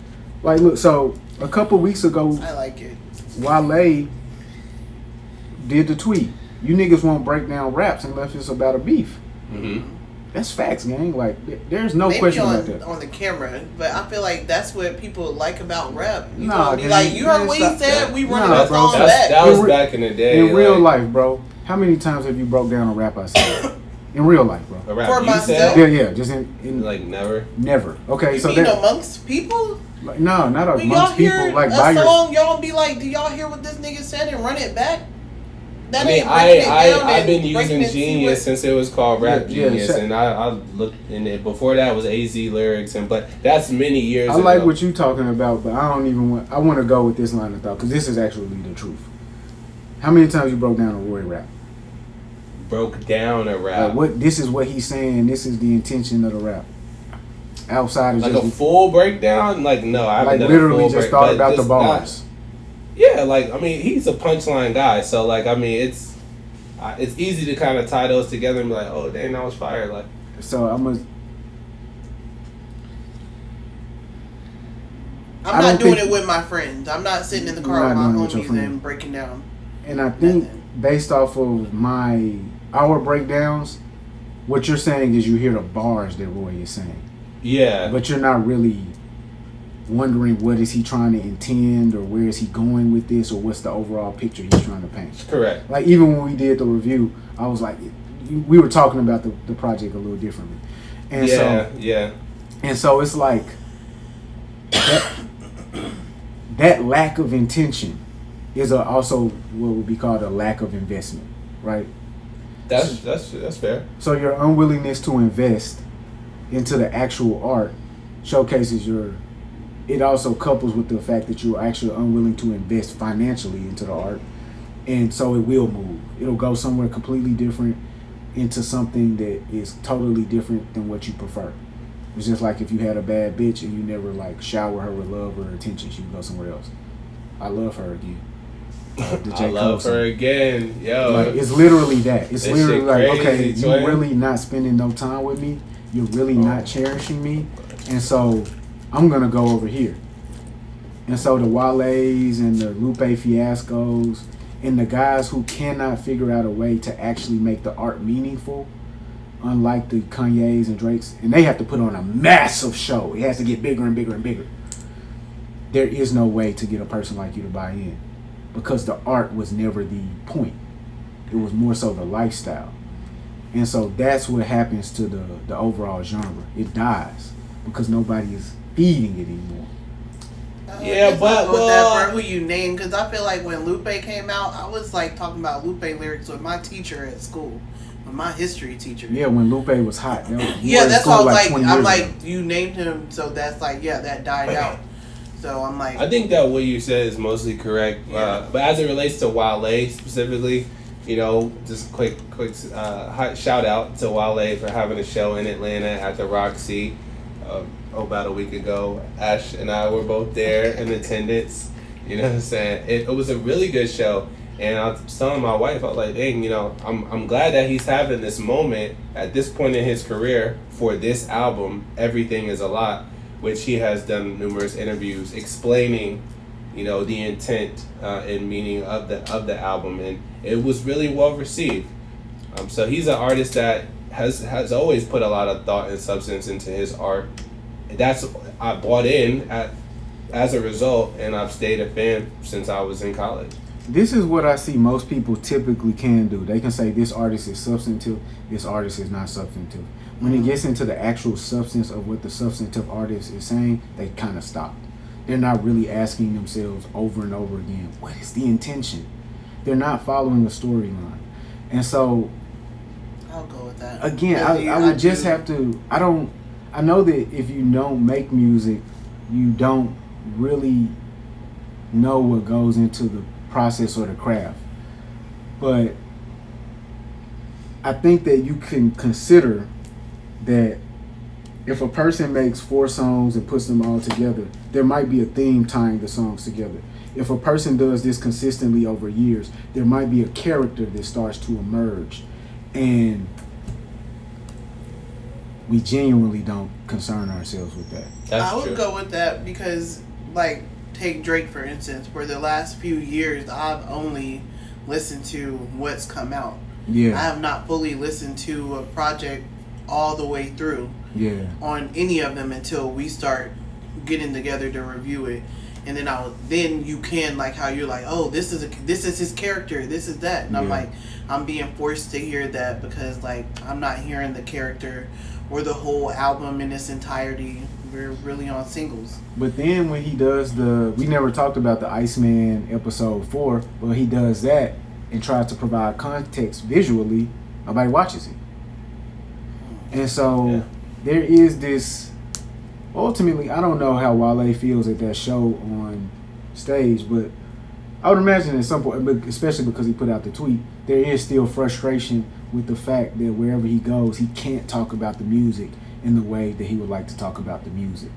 Like, look, so a couple weeks ago, I like it. Wale did the tweet. You niggas won't break down raps unless it's about a beef. Mm-hmm. That's facts, gang. Like, there's no question about that. On the camera, but I feel like that's what people like about rap. You nah, be like, you heard what he said? We running that song back. That was back in the day. In real life, bro. How many times have you broke down a rap I said? In real life, bro. A rap for you myself? said? Yeah, just in like never. Never. Okay, you so mean amongst people? Like, no, not when amongst y'all people. Hear like a song, y'all be like, do y'all hear what this nigga said and run it back? That I've been using Genius since it was called Rap Genius, and I looked in it. Before that was AZ lyrics, but that's many years ago. I like what you're talking about, but I don't even want. I want to go with this line of thought because this is actually the truth. How many times you broke down a Roy rap? Broke down a rap. Like this is what he's saying. This is the intention of the rap. Outside of like just a full breakdown, like no, I haven't like literally just thought about the bars. Yeah, like I mean, he's a punchline guy, so like I mean, it's easy to kind of tie those together and be like, oh, dang, that was fire. Like, so I'm not doing it with my friends. I'm not sitting in the car with my homies and breaking down. And I think based off of our breakdowns, what you're saying is you hear the bars that Roy is saying. Yeah. But you're not really wondering what is he trying to intend or where is he going with this or what's the overall picture he's trying to paint. Correct. Like even when we did the review, I was like, we were talking about the project a little differently. And And so it's like that lack of intention is also what would be called a lack of investment, right? That's fair. So your unwillingness to invest into the actual art showcases it also couples with the fact that you're actually unwilling to invest financially into the art, and so it will move. It'll go somewhere completely different into something that is totally different than what you prefer. It's just like if you had a bad bitch and you never like shower her with love or attention, she would go somewhere else. I love her again. I love her again, yo. Like it's literally that. It's literally like, okay, twin. you're really not spending no time with me. You're really not cherishing me, and so I'm gonna go over here. And so the Wale's and the Lupe Fiascos and the guys who cannot figure out a way to actually make the art meaningful, unlike the Kanye's and Drake's, and they have to put on a massive show. It has to get bigger and bigger and bigger. There is no way to get a person like you to buy in because the art was never the point. It was more so the lifestyle. And so that's what happens to the overall genre. It dies because nobody is feeding it anymore. Yeah, but that part who you name, because I feel like when Lupe came out, I was like talking about Lupe lyrics with my teacher at school, with my history teacher. Yeah, when Lupe was hot. That's why I was like, I'm like, you named him, so that's like, yeah, that died out. So I'm like, I think that what you said is mostly correct. Yeah. But as it relates to Wale specifically, you know, just quick shout out to Wale for having a show in Atlanta at the Roxy about a week ago. Ash and I were both there in attendance. You know what I'm saying? It was a really good show. And I was telling my wife, I was like, dang, you know, I'm glad that he's having this moment at this point in his career for this album, Everything Is a Lot, which he has done numerous interviews explaining, you know, the intent and meaning of the album, and it was really well received. So he's an artist that has always put a lot of thought and substance into his art. I bought in as a result, and I've stayed a fan since I was in college. This is what I see most people typically can do. They can say this artist is substantive, this artist is not substantive. When it gets into the actual substance of what the substantive artist is saying, they kind of stop. They're not really asking themselves over and over again, what is the intention? They're not following the storyline. And so, I'll go with that. Again, I would just have to, I know that if you don't make music, you don't really know what goes into the process or the craft. But I think that you can consider that if a person makes 4 songs and puts them all together, there might be a theme tying the songs together. if a person does this consistently over years, there might be a character that starts to emerge, and we genuinely don't concern ourselves with that. I would go with that because, like, take Drake for instance. For the last few years, I've only listened to what's come out. Yeah, I have not fully listened to a project all the way through. Yeah, on any of them until we start getting together to review it, and then you can, like how you're like, oh, this is his character, this is that, and I'm like, I'm being forced to hear that because like I'm not hearing the character or the whole album in its entirety. We're really on singles. But then when he does we never talked about the Iceman episode 4, but he does that and tries to provide context visually, nobody watches it. And so there is this, ultimately, I don't know how Wale feels at that show on stage, but I would imagine at some point, but especially because he put out the tweet, there is still frustration with the fact that wherever he goes, he can't talk about the music in the way that he would like to talk about the music.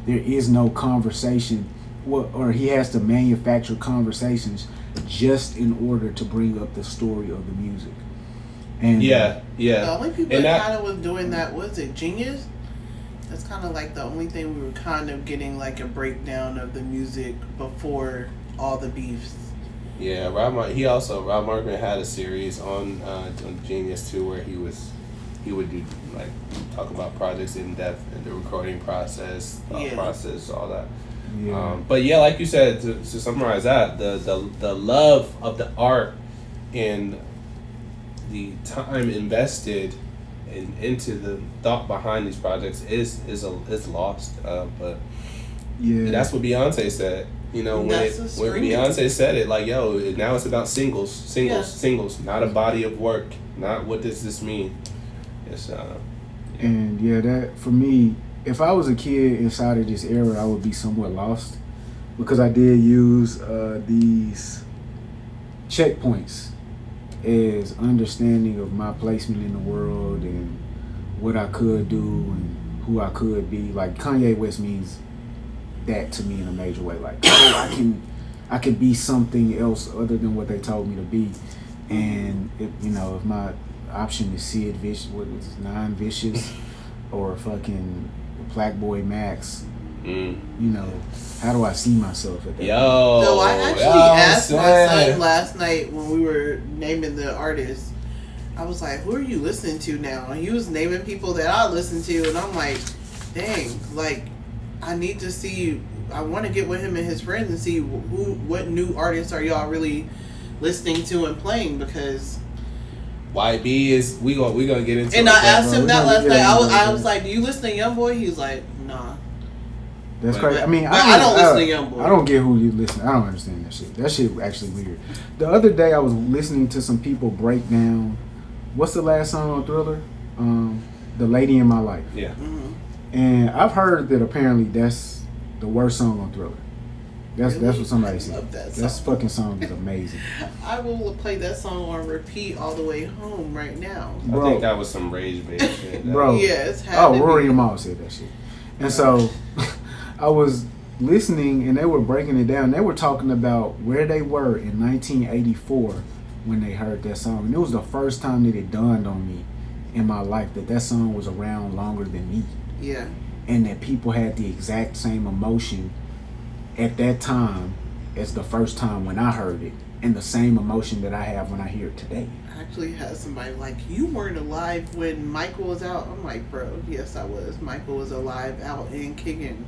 There is no conversation, or he has to manufacture conversations just in order to bring up the story of the music. And the only people that kind of was doing that was it Genius. That's kind of like the only thing we were kind of getting like a breakdown of the music before all the beefs. Yeah, Rob Markman had a series on Genius too, where he would do like talk about projects in depth and the recording process, process, all that. Yeah. But yeah, like you said, to summarize that, the love of the art and the time invested into the thought behind these projects is lost. But that's what Beyonce said. You know, when Beyonce said it, like, yo, now it's about singles, not a body of work, not what does this mean. It's and that for me, if I was a kid inside of this era, I would be somewhat lost because I did use these checkpoints as understanding of my placement in the world and what I could do and who I could be. Like Kanye West means that to me in a major way. Like, oh, I can be something else other than what they told me to be. And if my option is Sid Vicious, what is it, Nine Vicious, or fucking Black Boy Max, how do I see myself at that? So I actually asked my son last night when we were naming the artists. I was like, who are you listening to now? And he was naming people that I listen to, and I'm like, dang, like, I need to see, I want to get with him and his friends and see what new artists are y'all really listening to and playing, because YB is, we gonna get into and I asked him that last night. I was like, do you listen to YoungBoy? He was like, nah. That's crazy. I mean, I don't listen to YoungBoy. I don't get who you listen. I don't understand that shit. That shit actually weird. The other day I was listening to some people break down, what's the last song on Thriller? The Lady in My Life. Yeah. Mm-hmm. And I've heard that apparently that's the worst song on Thriller. That's what somebody said. That fucking song is amazing. I will play that song on repeat all the way home right now. Bro, I think that was some rage-based shit. Bro. Yes. Rory and Mal said that shit. And so I was listening and they were breaking it down. They were talking about where they were in 1984 when they heard that song. And it was the first time that it dawned on me in my life that song was around longer than me. Yeah. And that people had the exact same emotion at that time as the first time when I heard it, and the same emotion that I have when I hear it today. I actually had somebody like, you weren't alive when Michael was out. I'm like, bro, yes I was. Michael was alive, out and kicking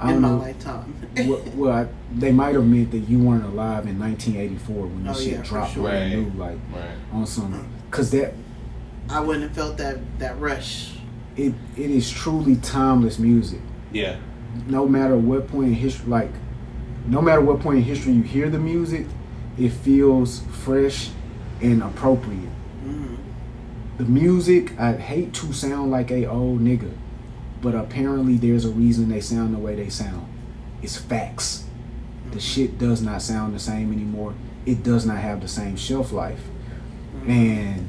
in my lifetime. They might have meant that you weren't alive in 1984 when this shit dropped brand new, on some, because that I wouldn't have felt that rush. It is truly timeless music. Yeah. No matter what point in history, you hear the music, it feels fresh and appropriate. Mm-hmm. The music, I hate to sound like a old nigga, but apparently there's a reason they sound the way they sound. It's facts. Mm-hmm. The shit does not sound the same anymore. It does not have the same shelf life. Mm-hmm. And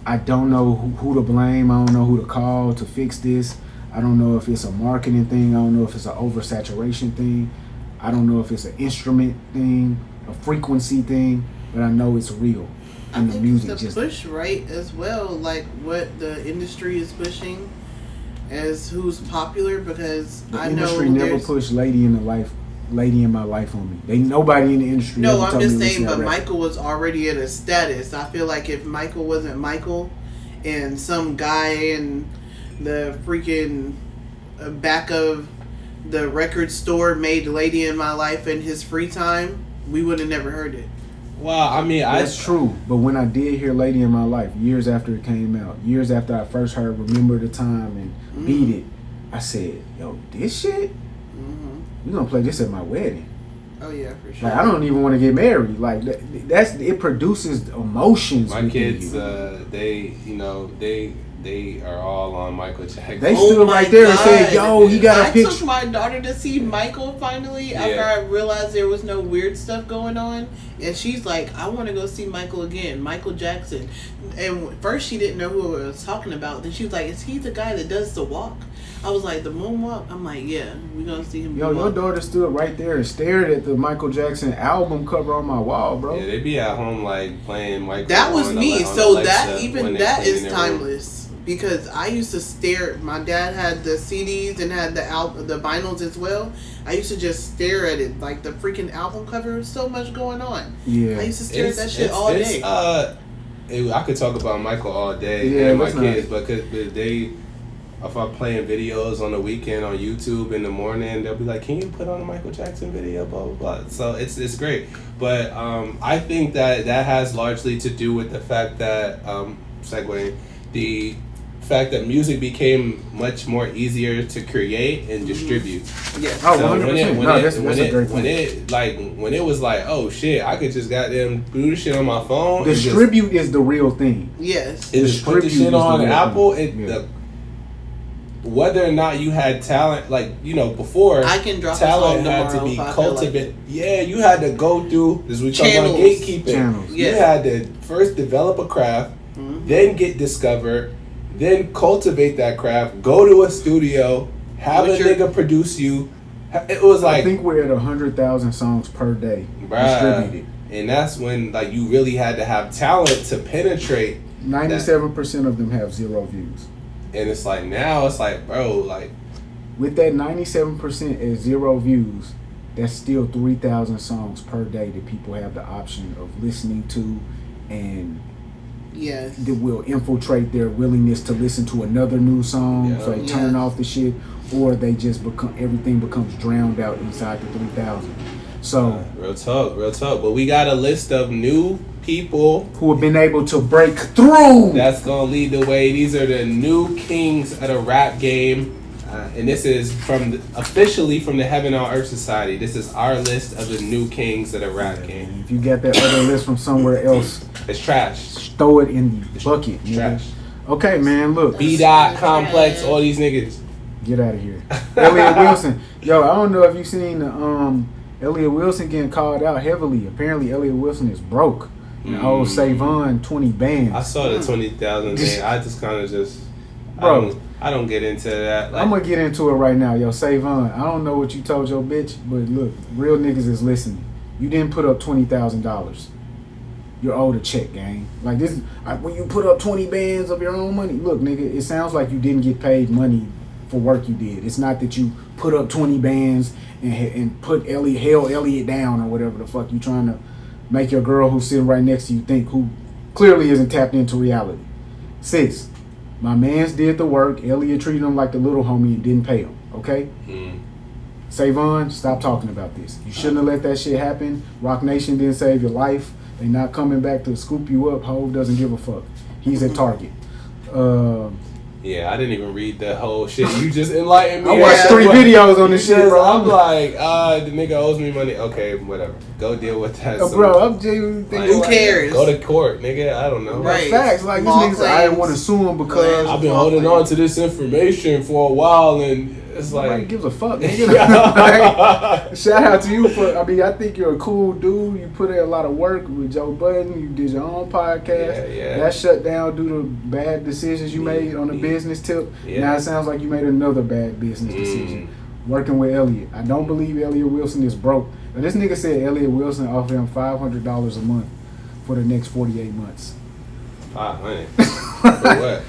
I don't know who to blame. I don't know who to call to fix this. I don't know if it's a marketing thing. I don't know if it's an oversaturation thing. I don't know if it's an instrument thing, a frequency thing, but I know it's real. And the music it's just push right as well, like what the industry is pushing as who's popular, because the I industry know never pushed Lady in My Life on me. Nobody in the industry. No, ever I'm told just me to saying, listen to but that Michael was already at a status. I feel like if Michael wasn't Michael, and some guy in the freaking back of the record store made Lady in My Life in his free time, we would have never heard it. Well, I mean, That's true. But when I did hear Lady in My Life, years after it came out, years after I first heard Remember the Time and Beat It, I said, yo, this shit? We're going to play this at my wedding. Oh, yeah, for sure. Like, I don't even want to get married. Like, it produces emotions. My kids, they are all on Michael Jackson. They stood right there and said, yo, he got a picture. I took my daughter to see Michael finally after I realized there was no weird stuff going on. And she's like, I want to go see Michael again, Michael Jackson. And first she didn't know who I was talking about. Then she was like, is he the guy that does the walk? I was like, the moonwalk? I'm like, yeah, we're going to see him. Yo, your daughter stood right there and stared at the Michael Jackson album cover on my wall, bro. Yeah, they be at home like playing Michael. That was me. So that is room. timeless. Because I used to stare. My dad had the CDs and had the vinyls as well. I used to just stare at it, like the freaking album cover. There's so much going on. Yeah, I used to stare at that shit all day. I could talk about Michael all day and my kids, but if I'm playing videos on the weekend on YouTube in the morning, they'll be like, "Can you put on a Michael Jackson video?" Blah blah blah. So it's great, but I think that has largely to do with the fact that segueing the fact that music became much more easier to create and distribute. Yeah. Oh, 100%. When it was like, oh shit, I could just goddamn do the shit on my phone. Distribute is the real thing. Yes. It just put the shit on Apple. Whether or not you had talent, before, I can drop talent had to be cultivated. Yeah, you had to go through. This we talk about gatekeeping. Channels. You had to first develop a craft, then get discovered, then cultivate that craft. Go to a studio, have a nigga produce you. It was like, I think we're at 100,000 songs per day distributed, and that's when you really had to have talent to penetrate. 97% of them have 0 views. And it's like now, it's like, bro, like with that 97% at 0 views, that's still 3,000 songs per day that people have the option of listening to, and that will infiltrate their willingness to listen to another new song. So they turn off the shit, or they just everything becomes drowned out inside the 3,000. So real talk. But we got a list of new people who have been able to break through. That's gonna lead the way. These are the new kings of the rap game, and this is officially from the Heaven on Earth Society. This is our list of the new kings of the rap game. If you get that other list from somewhere else, it's trash. Throw it in the bucket. It's trash. Okay, man. Look, B-Dot, Complex, all these niggas. Get out of here. Elliot Wilson. Yo, I don't know if you seen the Elliot Wilson getting called out heavily. Apparently, Elliot Wilson is broke. And Savon 20 bands. I saw the 20,000 thing. I just kind of bro. I don't get into that. I'm gonna get into it right now, yo. Savon, I don't know what you told your bitch, but look, real niggas is listening. You didn't put up $20,000. You're owed a check, gang. Like this, when you put up 20 bands of your own money. Look, nigga, it sounds like you didn't get paid money for work you did. It's not that you put up 20 bands and put Elliot down or whatever the fuck you trying to make your girl who's sitting right next to you think, who clearly isn't tapped into reality. Sis, my mans did the work. Elliot treated him like the little homie and didn't pay him. Okay? Savon, stop talking about this. You shouldn't have let that shit happen. Rock Nation didn't save your life. They not coming back to scoop you up. Hov doesn't give a fuck. He's at Target. Yeah, I didn't even read the whole shit. You just enlightened me. I watched 3 videos on this shit, bro. I'm like, the nigga owes me money. Okay, whatever. Go deal with that. Bro, I'm genuinely thinking, who cares? Go to court, nigga. I don't know. Right. Facts. Like, these niggas, I didn't want to sue him because I've been holding on to this information for a while, and it's like, nobody gives a fuck, nigga. Like, shout out to you I think you're a cool dude. You put in a lot of work with Joe Budden. You did your own podcast. Yeah. That shut down due to bad decisions you made on the business tip. Yeah. Now it sounds like you made another bad business decision. working with Elliot. I don't believe Elliot Wilson is broke. Now, this nigga said Elliot Wilson offered him $500 a month for the next 48 months. 500 for what?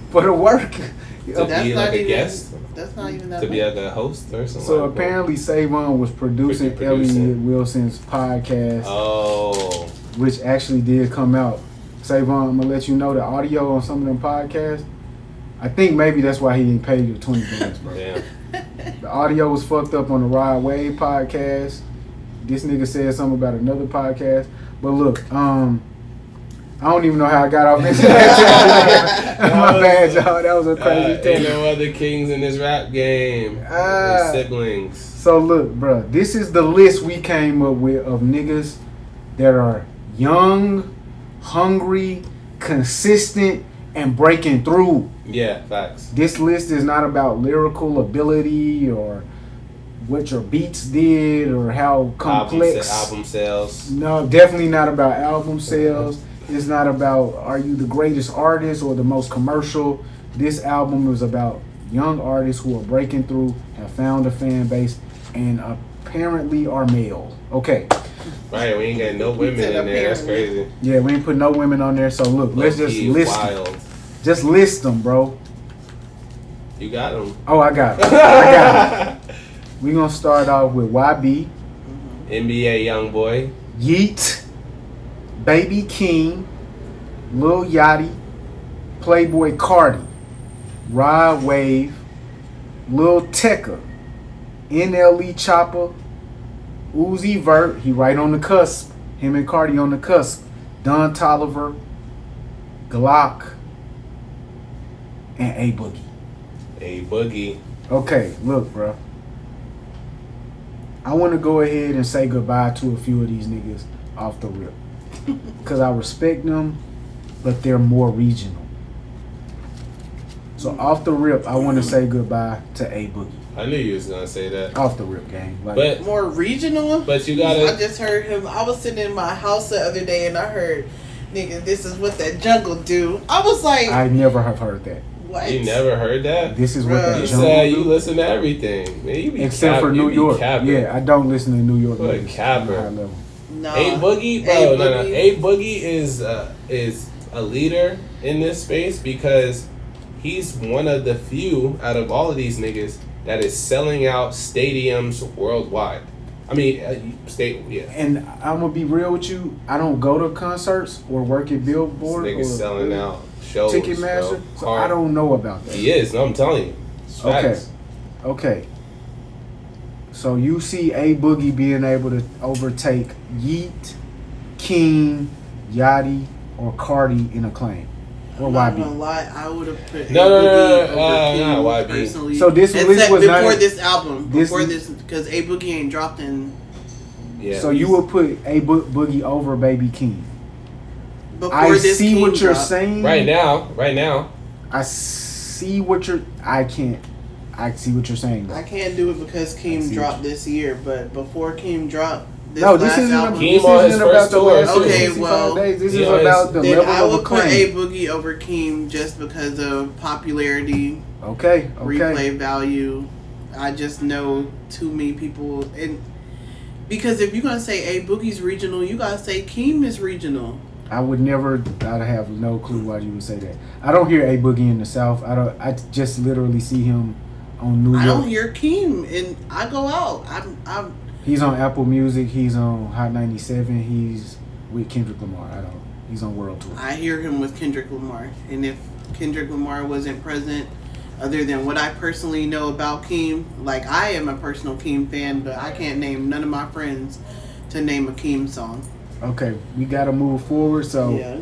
For the work. To be like a guest? That's not even that to be like a host or something. So apparently Savon was producing Elliot Wilson's podcast. Oh. Which actually did come out. Savon, I'm gonna let you know the audio on some of them podcasts. I think maybe that's why he didn't pay you $20, bro. Damn. The audio was fucked up on the Rod Wave podcast. This nigga said something about another podcast. But look, I don't even know how I got off this. My bad, y'all. That was a crazy thing. Ain't no other kings in this rap game. They're siblings. So look, bro, this is the list we came up with of niggas that are young, hungry, consistent, and breaking through. Yeah, facts. This list is not about lyrical ability or what your beats did or how complex. Album sales. No, definitely not about album sales. It's not about are you the greatest artist or the most commercial. This album is about young artists who are breaking through, have found a fan base, and apparently are male. Okay. Right, we ain't got no women in there. That's crazy. Yeah, we ain't put no women on there. So look, let's just list them. Just list them, bro. You got them. Oh, I got them. We gonna start off with YB, NBA YoungBoy, Yeet, Baby Keem, Lil Yachty, Playboy Cardi, Rod Wave, Lil Tecca, NLE Chopper, Uzi Vert, he right on the cusp. Him and Cardi on the cusp. Don Toliver, Glock, and A Boogie. A Boogie. Okay, look, bro. I want to go ahead and say goodbye to a few of these niggas off the rip. Because I respect them, but they're more regional. So off the rip, I want to say goodbye to A Boogie. I knew you was going to say that. Off the rip, gang. Like, but more regional? But you got to... I just heard him. I was sitting in my house the other day and I heard, nigga, this is what that jungle do. I was like... I never have heard that. What? You never heard that? This is what that you jungle said do? You listen to everything. Man, you be except for New York. Yeah, I don't listen to New York. What a capper. No. A Boogie, bro. No. A Boogie is a leader in this space because he's one of the few out of all of these niggas that is selling out stadiums worldwide. I mean, yeah. And I'm gonna be real with you. I don't go to concerts or work at Billboard. This nigga's selling out shows. Ticketmaster. So I don't know about that. He is. No, I'm telling you. It's facts. Okay. So you see A Boogie being able to overtake Yeet, Keem, Yachty, or Cardi in acclaim. Or I'm YB. not gonna lie, I would have put not YB personally. So this list was before not, this album, before this, because A Boogie ain't dropped in. Yeah. So you would put A Boogie over Baby Keem. Before I this see Keem what you're dropped. saying. Right now. I see what you're. I see what you're saying. Though. I can't do it because Keem dropped this year, but before Keem dropped. This isn't about the last okay, well, days. This is about the level I would of put acclaim. A Boogie over Keem just because of popularity. Okay. Replay value. I just know too many people, and because if you're gonna say A Boogie's regional, you gotta say Keem is regional. I would never. I'd have no clue why you would say that. I don't hear A Boogie in the South. I just literally see him on New York. I don't hear Keem, and I go out. I'm He's on Apple Music. He's on Hot 97. He's with Kendrick Lamar. He's on World Tour. I hear him with Kendrick Lamar. And if Kendrick Lamar wasn't present, other than what I personally know about Keem, like I am a personal Keem fan, but I can't name none of my friends to name a Keem song. Okay, we got to move forward. So, yeah.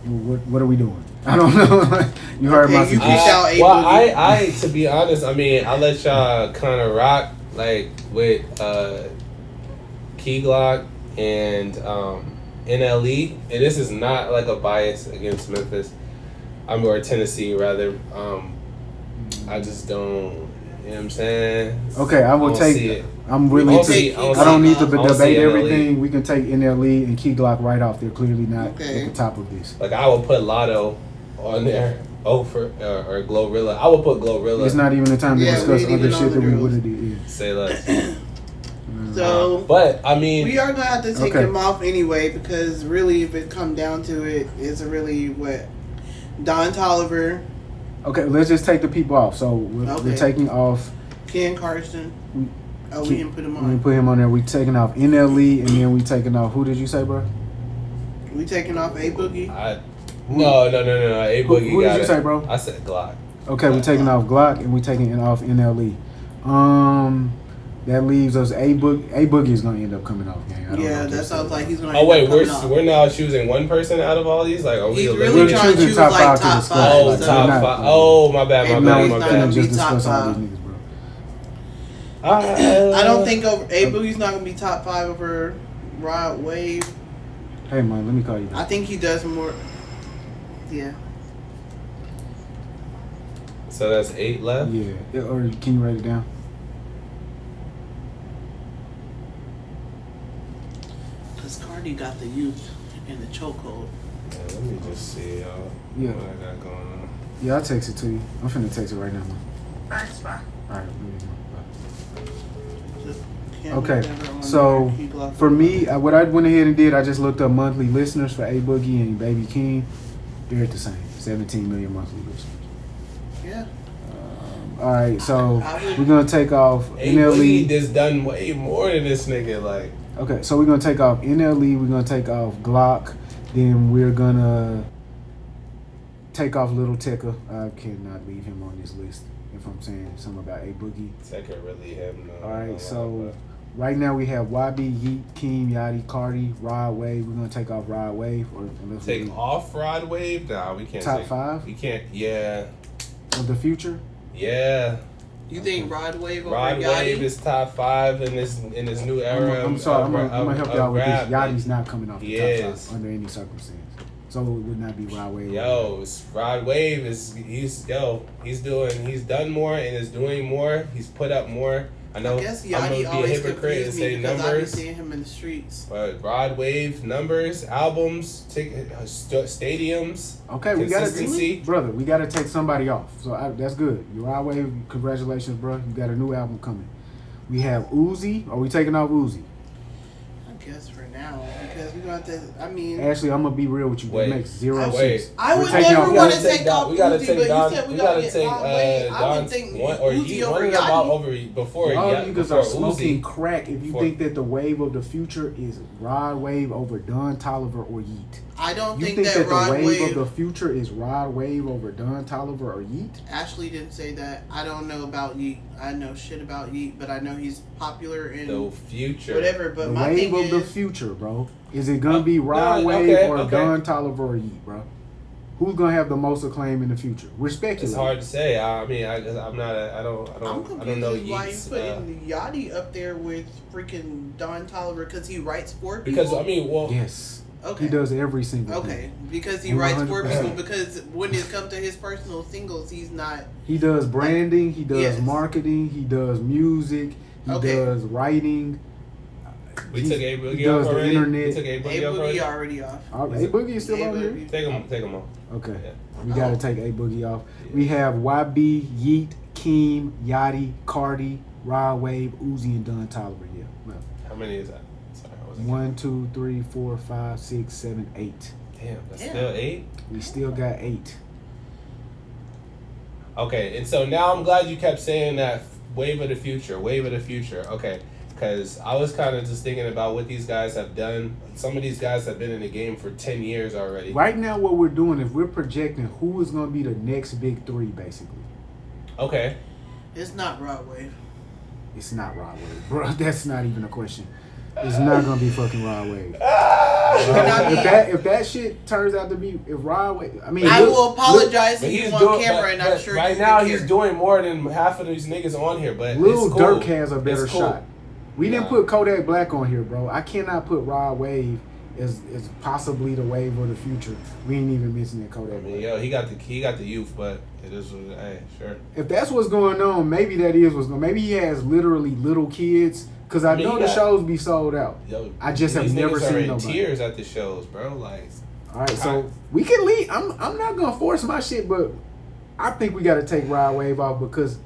What are we doing? I don't know. You heard my suggestion. Well, I to be honest, I mean, I'll let y'all kind of rock. Like with Key Glock and NLE, and this is not like a bias against Memphis, or Tennessee rather. I just don't. You know what I'm saying? Okay, I will take it. I'm willing to. I don't need to debate everything. We can take NLE and Key Glock right off. They're clearly not at the top of this. Like I will put Lotto on there Oh, or Glorilla. I would put Glorilla. It's not even the time to discuss other shit that we would have did. Yeah. Say less. So, but I mean, we are gonna have to take him off anyway because really, if it come down to it, it's really what Don Toliver. Okay, let's just take the people off. So we're taking off Ken Carson. We didn't put him on. We didn't put him on there. We taking off NLE, and then we taking off. Who did you say, bro? We taking off A Boogie. No. A Boogie. Who did you say, bro? I said Glock. Okay, we taking off Glock, and we taking off NLE. That leaves us A Boogie is gonna end up coming off, gang. Yeah, that sounds like he's gonna. Oh wait, we're now choosing one person out of all these. Like, are we? He's really trying to choose top five. Oh, top five. Oh, my bad. Not just be top discuss all five. these niggas, bro. I don't think A Boogie's not gonna be top 5 over Rod Wave. Hey man, let me call you back. I think he does more. Yeah. So that's 8 left. Yeah. Or can you write it down? Cause Cardi got the youth in the chokehold. Yeah, let me just see, y'all. Yeah. What I got going on. Yeah, I'll text it to you. I'm finna text it right now, man. That's fine. All right. Bye. Okay. So for me, what I went ahead and did, I just looked up monthly listeners for A Boogie and Baby Keem. They're at the same, 17 million monthly listeners. Yeah. All right, so we're gonna take off NLE. He just done way more than this nigga. Like, okay, so we're gonna take off NLE. We're gonna take off Glock. Then we're gonna take off Little Tecca. I cannot leave him on this list. If I'm saying something about A Boogie. Tecca really him. No, all right, so right now we have YB, Yeet, Keem, Yachty, Cardi, Rod Wave. We're gonna take off Rod Wave. Take off Rod Wave? Nah, we can't. Top 5. We can't. Yeah. Of the future. Yeah. You think Rod Wave over Rod Yachty? Wave is top 5 in this new era? I'm sorry. I'm gonna help y'all with this. Yachty's not coming off the top 5 under any circumstance. So it would not be Rod Wave. Rod Wave he's done more and is doing more. He's put up more. I know. I guess I'm Yachty gonna be a hypocrite and say numbers. I've been seeing him in the streets. But Rod Wave numbers, albums, stadiums. Okay, we gotta take somebody off. So that's good. Rod Wave, congratulations, bro. You got a new album coming. We have Uzi. Are we taking off Uzi? I guess for now, because we got to. I mean, Ashley, I'm gonna be real with you. It makes 0 sense. I would never want to take off we gotta Uzi, take but Don. you said We gotta take I would think Uzi over Y'all niggas are smoking Uzi. crack if you think that the wave of the future is Rod Wave over Don Toliver or Yeet. I don't think that Rod the wave Wave of the future is Rod Wave over Don Toliver or Yeet? Ashley didn't say that. I don't know about Yeet. I know shit about Yeet, but I know he's popular in the future. Whatever, but the my wave thing of the future, bro. Is it gonna be Rod Wave or Don Toliver or Yeet, bro? Who's gonna have the most acclaim in the future? We're speculating. It's hard to say. I mean, I'm not. I don't know. Why you putting Yachty up there with freaking Don Toliver because he writes for people? Because I mean, well, yes. Okay. He does every single thing. Okay, because he writes for people. Because when it comes to his personal singles, he's not. He does branding. He does marketing. He does music. He does writing. We took A Boogie does off the already. internet. We took A Boogie already off. A Boogie is still on here. Take him off. Okay, we gotta take A Boogie off. Yeah. We have YB, Yeet, Keem, Yachty, Cardi, Rod Wave, Uzi, and Don Toliver. Yeah. Well, how many is that? 1, 2, 3, 4, 5, 6, 7, 8. Damn, that's still 8? We still got 8. Okay, and so now I'm glad you kept saying that wave of the future. Okay, because I was kind of just thinking about what these guys have done. Some of these guys have been in the game for 10 years already. Right now what we're doing is we're projecting who is going to be the next big 3, basically. Okay. It's not Rod Wave. It's not Rod Wave, bro. That's not even a question. It's not gonna be fucking Rod Wave. If that shit turns out to be Rod Wave, I mean, I will apologize if he's on camera, and I'm sure. Right now, he's doing more than half of these niggas on here. But Lil cool. Durk has a better shot. We didn't put Kodak Black on here, bro. I cannot put Rod Wave as possibly the wave of the future. We ain't even mentioning Kodak. I mean, yo, he got the youth, but it is what sure. If that's what's going on, maybe that is what's going. Maybe he has literally little kids. Cause I know the shows be sold out. Yo, I just have never seen nobody. Tears at the shows, bro. Like, all right, so we can leave. I'm not gonna force my shit, but I think we got to take Rod Wave off because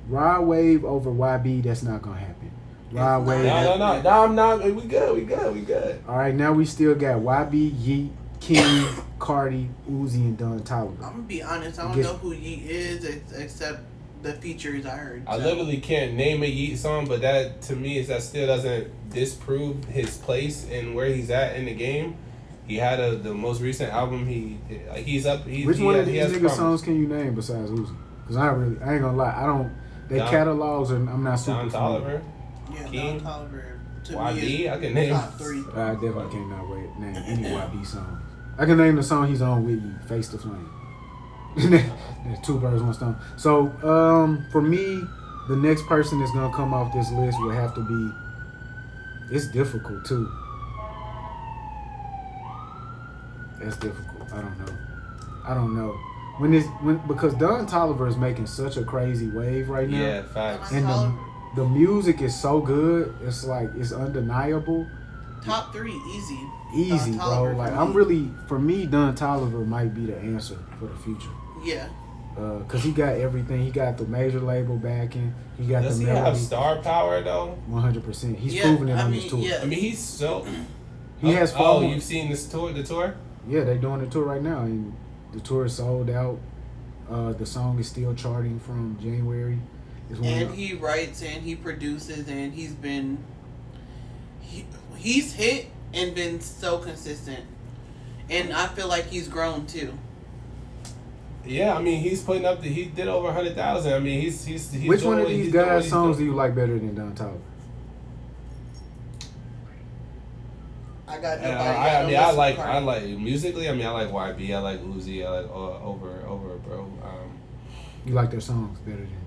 Rod Wave over YB, that's not gonna happen. Rod Wave. No, I'm not. We good. All right, now we still got YB, Yeet, Keem, Cardi, Uzi, and Don Toliver. I'm gonna be honest. I don't know who Yeet is except the features I heard. I literally can't name a Yeet song, but that to me that still doesn't disprove his place and where he's at in the game. He had the most recent album. He's up. Which one of these nigga songs can you name besides Uzi? Because I ain't gonna lie, I don't. They catalogs and I'm not super. Don Toliver. Yeah, Keem, Don Toliver. YB, I can name top 3. I definitely cannot name any YB song. I can name the song he's on with you, Face to Flame. That's 2 birds, 1 stone. So, for me, the next person that's gonna come off this list would have to be. It's difficult too. That's difficult. I don't know. Because Don Toliver is making such a crazy wave right now. Yeah, facts. And the music is so good. It's like it's undeniable. Top 3, easy. Easy, bro. Like for me, Don Toliver might be the answer for the future. Yeah. Cause he got everything. He got the major label backing. He got Does the he melody. have star power though? 100%. He's proven it on this tour. Yeah. I mean, he's so. He has following. Oh, you've seen this tour? The tour? Yeah, they're doing the tour right now, and the tour is sold out. The song is still charting from January. And he writes and he produces and he's hit and been so consistent. And I feel like he's grown too. Yeah, I mean he's putting up he did over 100,000. I mean he's Which one of these guys' songs do you like better than Don Toliver? I got nobody. I like musically. I mean I like YB. I like Uzi. I like over bro. You like their songs better than.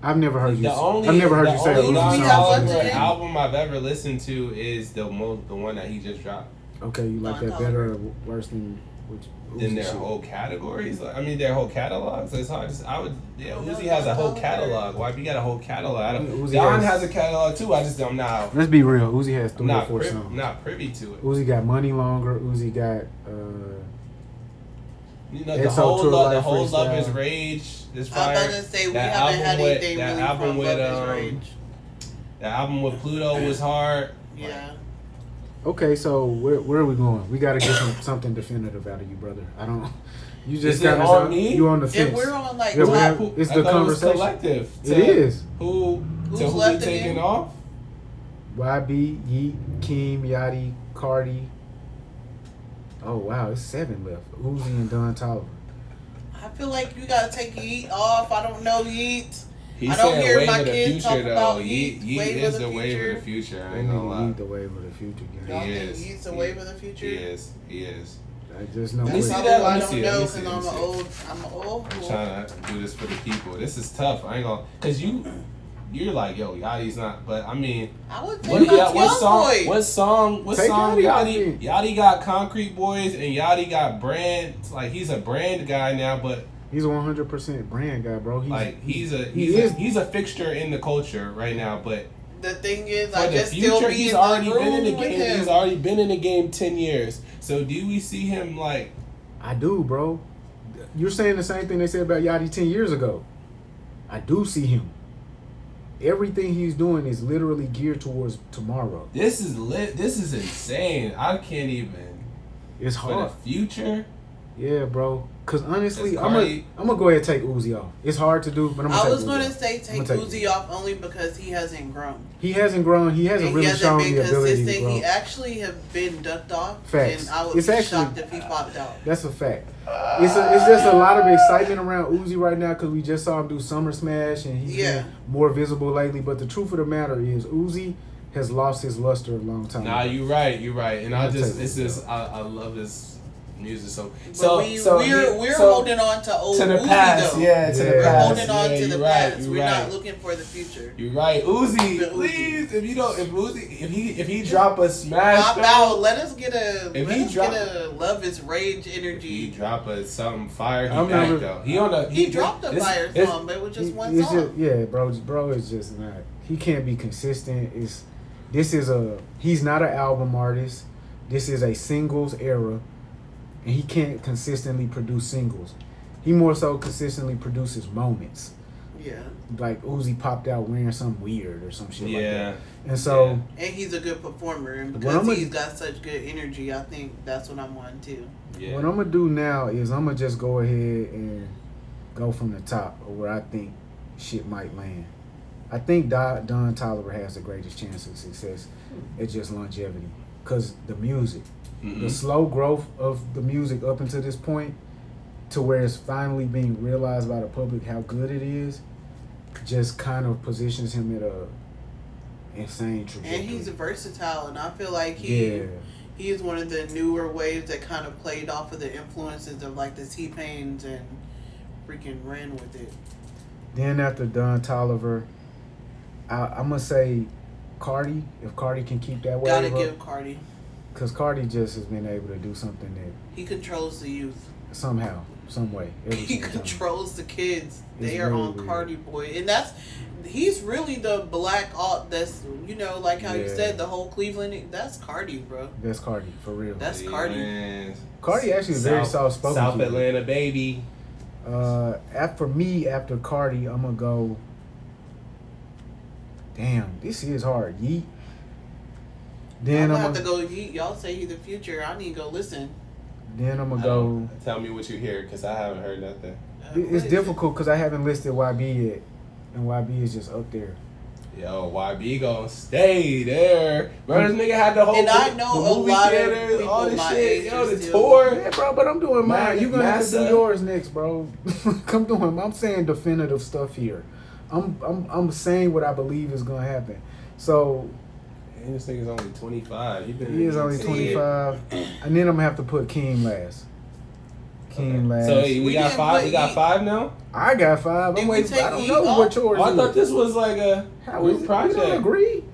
I've never heard you. I've never heard you say a Uzi song. Album I've ever listened to is the one that he just dropped. Okay, you like that better or worse than which? Than their whole categories. Like, I mean, their whole catalogs. It's hard. Uzi has a whole catalog. YB got a whole catalog. Don has a catalog too. I'm not. Let's be real. Uzi has 3 or 4 songs. I'm not privy to it. Uzi got Money Longer. Uzi got. The whole Love Is Rage. This fire. I'm about to say we haven't had anything really from Love Is Rage. The album with Pluto was hard. Yeah. Okay, so where are we going? We got to get something definitive out of you, brother. I don't. You just got on me. You on the fence. If we're on like it's the conversation. Collective. It is. Who's left we taking off? YB, Yeet, Keem, Yachty, Cardi. Oh wow, it's 7 left. Uzi and Don Toliver. I feel like you gotta take Yeet off. I don't know Yeet. He's I don't hear wave my of the kids future, talk about though. Yeet. Yeet is the wave of the future. I ain't gonna lie. Yeet the wave of the future. Y'all think Yeet's the wave of the future? He is. I just know. That's probably why I don't know because I'm old. I'm trying to do this for the people. This is tough. I ain't gonna, cause you're like, yo, Yachty's not, but I mean, I would take what song Yachty got Concrete Boys and Yachty got Brand. Like he's a brand guy now, but he's a 100% brand guy, bro. He's a fixture in the culture right now, but the thing is, for the future, he's already been in the game. He's already been in the game 10 years. So do we see him like? I do, bro. You're saying the same thing they said about Yachty 10 years ago. I do see him. Everything he's doing is literally geared towards tomorrow. This is lit. This is insane. I can't even. It's hard. For the future. Yeah, bro. Cause honestly, I'm gonna go ahead and take Uzi off. It's hard to do, but I was gonna say take Uzi off only because he hasn't grown. He hasn't grown. He hasn't really shown the ability to grow. He actually have been ducked off. Facts. And I would be shocked if he popped out. That's a fact. It's just a lot of excitement around Uzi right now because we just saw him do Summer Smash and he's been more visible lately. But the truth of the matter is, Uzi has lost his luster a long time ago. You're right. And I love this music. We're holding on to old to the Uzi past. Though. Yeah, to the past. We're holding on to the past. We're not looking for the future. You're right, Uzi. Please, if he drop a smash, pop out. Let us get a Love Is Rage energy. He drop a something fire. He dropped a fire song, but it was just one song. Bro is just not. He can't be consistent. He's not an album artist. This is a singles era. And he can't consistently produce singles. He more so consistently produces moments. Yeah. Like Uzi popped out wearing something weird or some shit like that. And so... Yeah. And he's a good performer. And because he's got such good energy, I think that's what I'm on too. Yeah. What I'm going to do now is I'm going to just go ahead and go from the top of where I think shit might land. I think Don Toliver has the greatest chance of success. It's just longevity. Because the music. The slow growth of the music up until this point to where it's finally being realized by the public how good it is just kind of positions him at a insane trajectory. And he's versatile, and I feel like he is one of the newer waves that kind of played off of the influences of like the T-Pains and freaking ran with it. Then after Don Toliver, I'm going to say Cardi, if Cardi can keep that wave Gotta up. give Cardi. Because Cardi just has been able to do something that... He controls the youth. Somehow, some way. He controls the kids. They are really on Cardi boy. And he's really the black alt that's, you know, like how you said, the whole Cleveland, that's Cardi, bro. That's Cardi, for real. That's Cardi. Man. Cardi actually is very soft-spoken. South Atlanta, baby. For me, after Cardi, I'm going to go... Damn, this is hard. Yeet. Then I'm going to have to go Yeet. Y'all say he's the future. I need to go listen. Then I'm going to go... Tell me what you hear, because I haven't heard nothing. It's difficult because I haven't listed YB yet. And YB is just up there. Yo, YB gonna stay there. Bro, this nigga had the whole... And I know a lot of people all this shit. Yo, the still. tour. Yeah, bro, but I'm doing mine. You're going to have to do yours next, bro. I'm saying definitive stuff here. I'm saying what I believe is going to happen. So... And this nigga's only 25. He is only 25. And then I'm going to have to put Keem last. Keem last. So we got 5. We got 5 now? I got 5. I'm waiting. I don't know what yours is. I thought this was like a group project. We don't agree.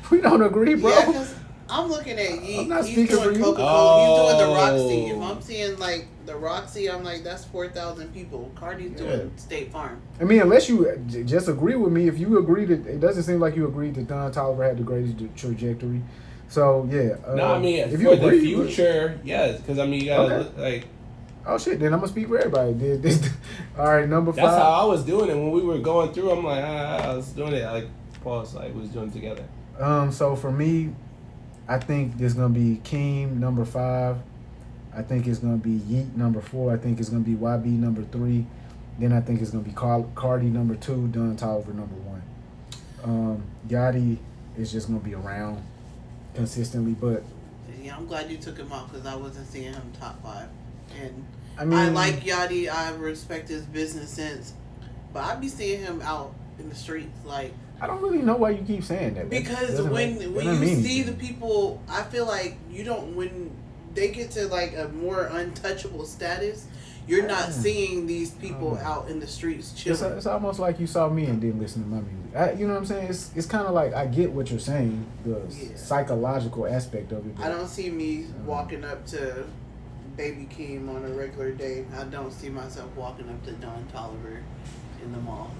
We don't agree, bro. Yeah, because I'm looking at Yeet. I'm not He's speaking doing for you. Coca-Cola. He's doing the Roxy. If I'm seeing like the Roxy, I'm like, that's 4,000 people. Cardi's doing State Farm. I mean, unless you just agree with me, if you agree that it doesn't seem like you agreed that Don Toliver had the greatest trajectory. So yeah. No, I mean if for the future, yes, because I mean you gotta look, like. Oh shit! Then I'm gonna speak for everybody. All right, number 5. That's how I was doing it when we were going through. I'm like, I was doing it like pause, like we was doing it together. So for me, I think there's gonna be Keem number 5. I think it's gonna be Yeet number 4. I think it's gonna be YB number 3. Then I think it's gonna be Cardi number 2. Don Toliver number 1. Yachty is just gonna be around consistently, but yeah, I'm glad you took him off because I wasn't seeing him top 5. And I mean, I like Yachty. I respect his business sense, but I be seeing him out in the streets like. I don't really know why you keep saying that. Because when you see the people, I feel like you don't, when they get to like a more untouchable status, you're not seeing these people out in the streets chilling. It's almost like you saw me and didn't listen to my music. You know what I'm saying? It's kind of like I get what you're saying, the psychological aspect of it. I don't see me walking up to Baby Keem on a regular day. I don't see myself walking up to Don Toliver in the mall.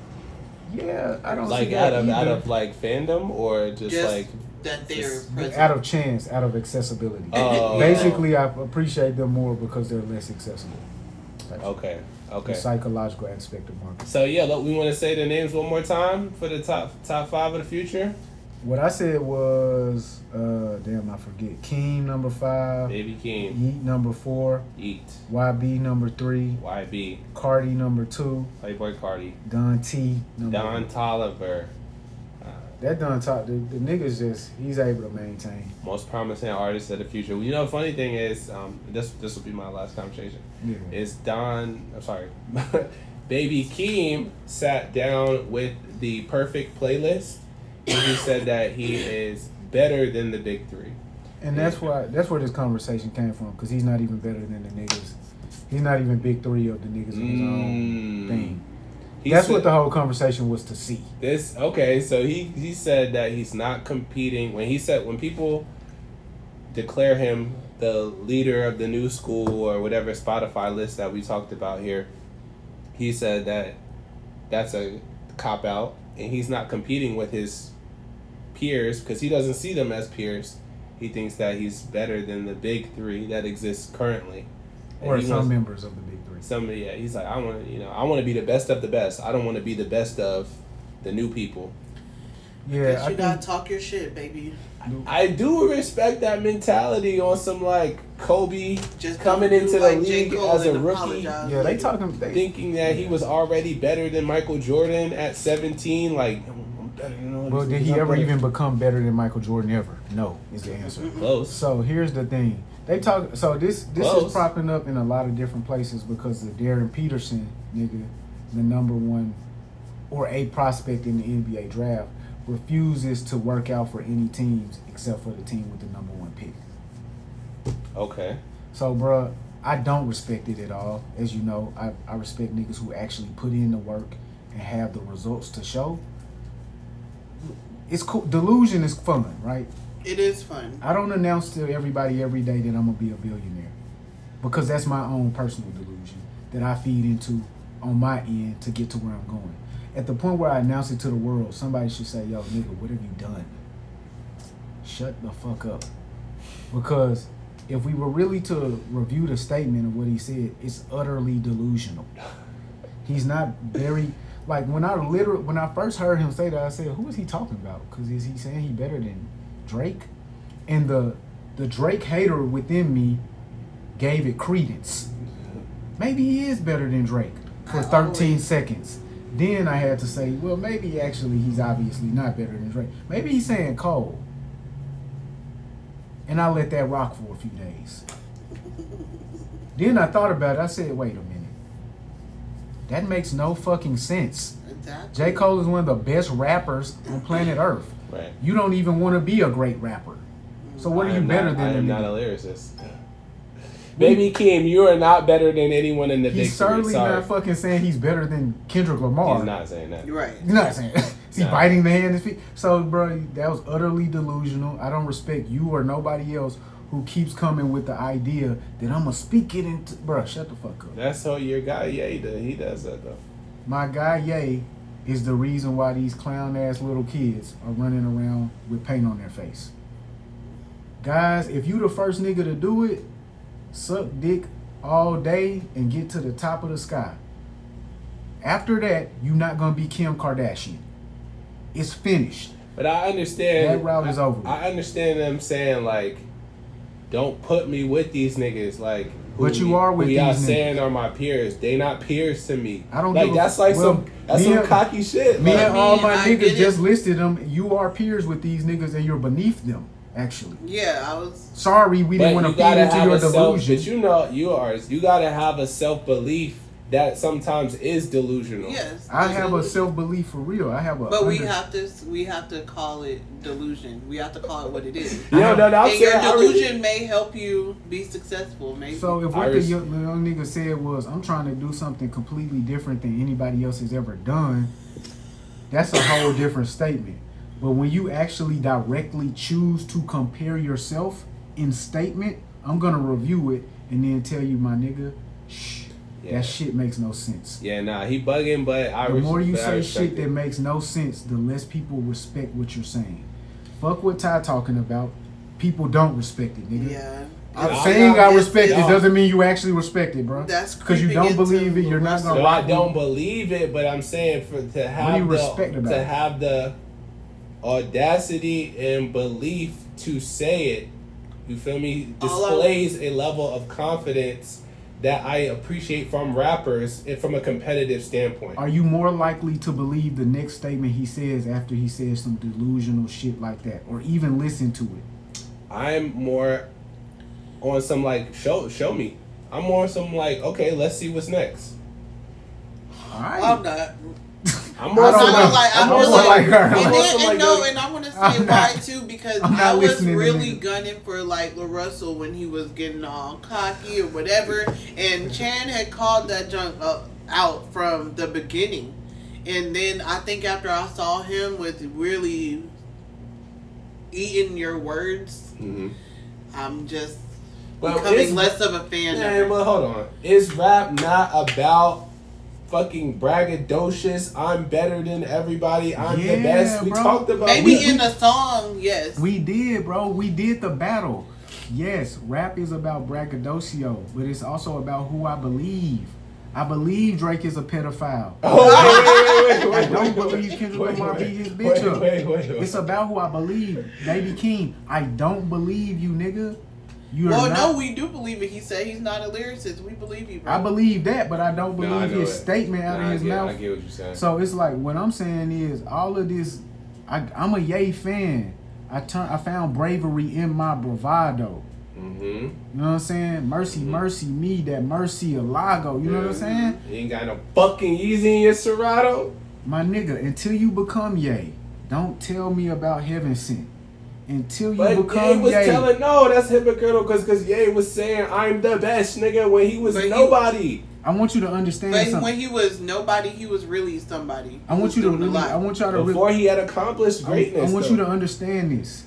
Yeah, I don't like see that out of like fandom or just like that they're present. Out of chance, out of accessibility. Basically, I appreciate them more because they're less accessible. Okay. The psychological aspect of marketing. So yeah, look, we want to say the names one more time for the top 5 of the future. What I said was, I forget. Keem number 5. Baby Keem. Yeet number 4. Yeet. YB number 3. YB. Cardi number 2. Playboy Cardi. Don T. Don Toliver. That Don Toliver, the nigga's just, he's able to maintain. Most promising artist of the future. You know, the funny thing is, this will be my last conversation. Yeah. Is Baby Keem sat down with the perfect playlist. And he said that he is better than the big 3. And that's where this conversation came from, because he's not even better than the niggas. He's not even big 3 of the niggas in his own thing. That's what the whole conversation was to see. So he said that he's not competing. When people declare him the leader of the new school or whatever Spotify list that we talked about here, he said that that's a cop-out, and he's not competing with his peers because he doesn't see them as peers. He thinks that he's better than the big 3 that exists currently. Or some members of the big three. Somebody, yeah, he's like, I want to be the best of the best. I don't want to be the best of the new people. Yeah, you gotta talk your shit, baby. I do respect that mentality on some like Kobe just coming into the league as a rookie. Yeah, thinking that he was already better than Michael Jordan at 17. Like, I'm better, Well, did he ever even become better than Michael Jordan ever? No, is the answer. Close. So here's the thing. They talk. So this is propping up in a lot of different places because of Darren Peterson, nigga, the number one or a prospect in the NBA draft, refuses to work out for any teams except for the team with the number one pick. Okay. So, bruh, I don't respect it at all. As you know, I respect niggas who actually put in the work and have the results to show. It's cool. Delusion is fun, right? It is fun. I don't announce to everybody every day that I'm going to be a billionaire because that's my own personal delusion that I feed into on my end to get to where I'm going. At the point where I announce it to the world, somebody should say, yo, nigga, what have you done? Shut the fuck up. Because if we were really to review the statement of what he said, it's utterly delusional. He's not very... Like, when I first heard him say that, I said, who is he talking about? Because is he saying he better than Drake? And the Drake hater within me gave it credence. Maybe he is better than Drake for 13 seconds. Then I had to say, well, maybe actually he's obviously not better than Drake. Maybe he's saying Cole. And I let that rock for a few days. Then I thought about it. I said, wait a minute. That makes no fucking sense. Exactly. J. Cole is one of the best rappers on planet Earth. Right. You don't even want to be a great rapper. So what are you better than? I am not a lyricist. Baby Keem, you are not better than anyone in the big three. He's certainly not fucking saying he's better than Kendrick Lamar. He's not saying that. You're right. He's not saying that. Is he biting the hand in his feet? So, bro, that was utterly delusional. I don't respect you or nobody else who keeps coming with the idea that I'm going to speak it into... Bro, shut the fuck up. That's how your guy Ye does. He does that, though. My guy Ye is the reason why these clown-ass little kids are running around with paint on their face. Guys, if you the first nigga to do it, suck dick all day and get to the top of the sky. After that, you're not going to be Kim Kardashian. It's finished. But I understand... That route is over. I understand them saying, like, don't put me with these niggas, like... But you are with these niggas. Y'all saying are my peers. They not peers to me. I don't like, that's like some cocky shit. Me and all my niggas just listed them. You are peers with these niggas and you're beneath them. Actually, yeah, I was sorry. We didn't want to feed into your delusion. But you know, you gotta have a self belief that sometimes is delusional. Yes, I have a self belief for real. I have a. But we have to call it delusion. We have to call it what it is. No, and your delusion may help you be successful. Maybe. So if what the young nigga said was, I'm trying to do something completely different than anybody else has ever done, that's a whole different statement. But when you actually directly choose to compare yourself in statement, I'm going to review it and then tell you, my nigga, that shit makes no sense. Yeah, nah, he bugging, but the more you say shit that makes no sense, the less people respect what you're saying. Fuck what Ty talking about. People don't respect it, nigga. Yeah. Saying I respect it doesn't mean you actually respect it, bro. That's because you don't believe it. You're not gonna. I don't believe it, but I'm saying to have the audacity and belief to say it, you feel me, displays a level of confidence that I appreciate from rappers and from a competitive standpoint. Are you more likely to believe the next statement he says after he says some delusional shit like that, or even listen to it? I'm more on some like show me. I'm more on some like, okay, let's see what's next. All right. I'm not. I'm more like her. And I want to say why too, because I was really gunning for like LaRussell when he was getting all cocky or whatever, and Chan had called that junk out from the beginning, and then I think after I saw him with really eating your words, I'm just becoming less of a fan. Man, but hold on, is rap not about fucking braggadocious? I'm better than everybody. I'm the best. We talked about maybe in a song, yes. We did, bro. We did the battle. Yes, rap is about braggadocio, but it's also about who I believe. I believe Drake is a pedophile. Oh, wait. I don't believe Kendrick Lamar beat his bitch up. It's about who I believe. Baby Keem, I don't believe you, nigga. No, we do believe it. He said he's not a lyricist. We believe you, bro. I believe that, but I don't believe his statement out of his mouth. I get what you're saying. So it's like, what I'm saying is, all of this, I'm a Ye fan. I found bravery in my bravado. Mm-hmm. You know what I'm saying? Mercy, mercy me, that mercy Alago. You know what I'm saying? You ain't got no fucking Yeezy in your Serato. My nigga, until you become Ye, don't tell me about Heaven Sent. Until you become Ye. No, that's hypocritical because Ye was saying, I'm the best, nigga, when he was nobody. I want you to understand something. When he was nobody, he was really somebody. I want y'all to before he had accomplished greatness. I want you to understand this.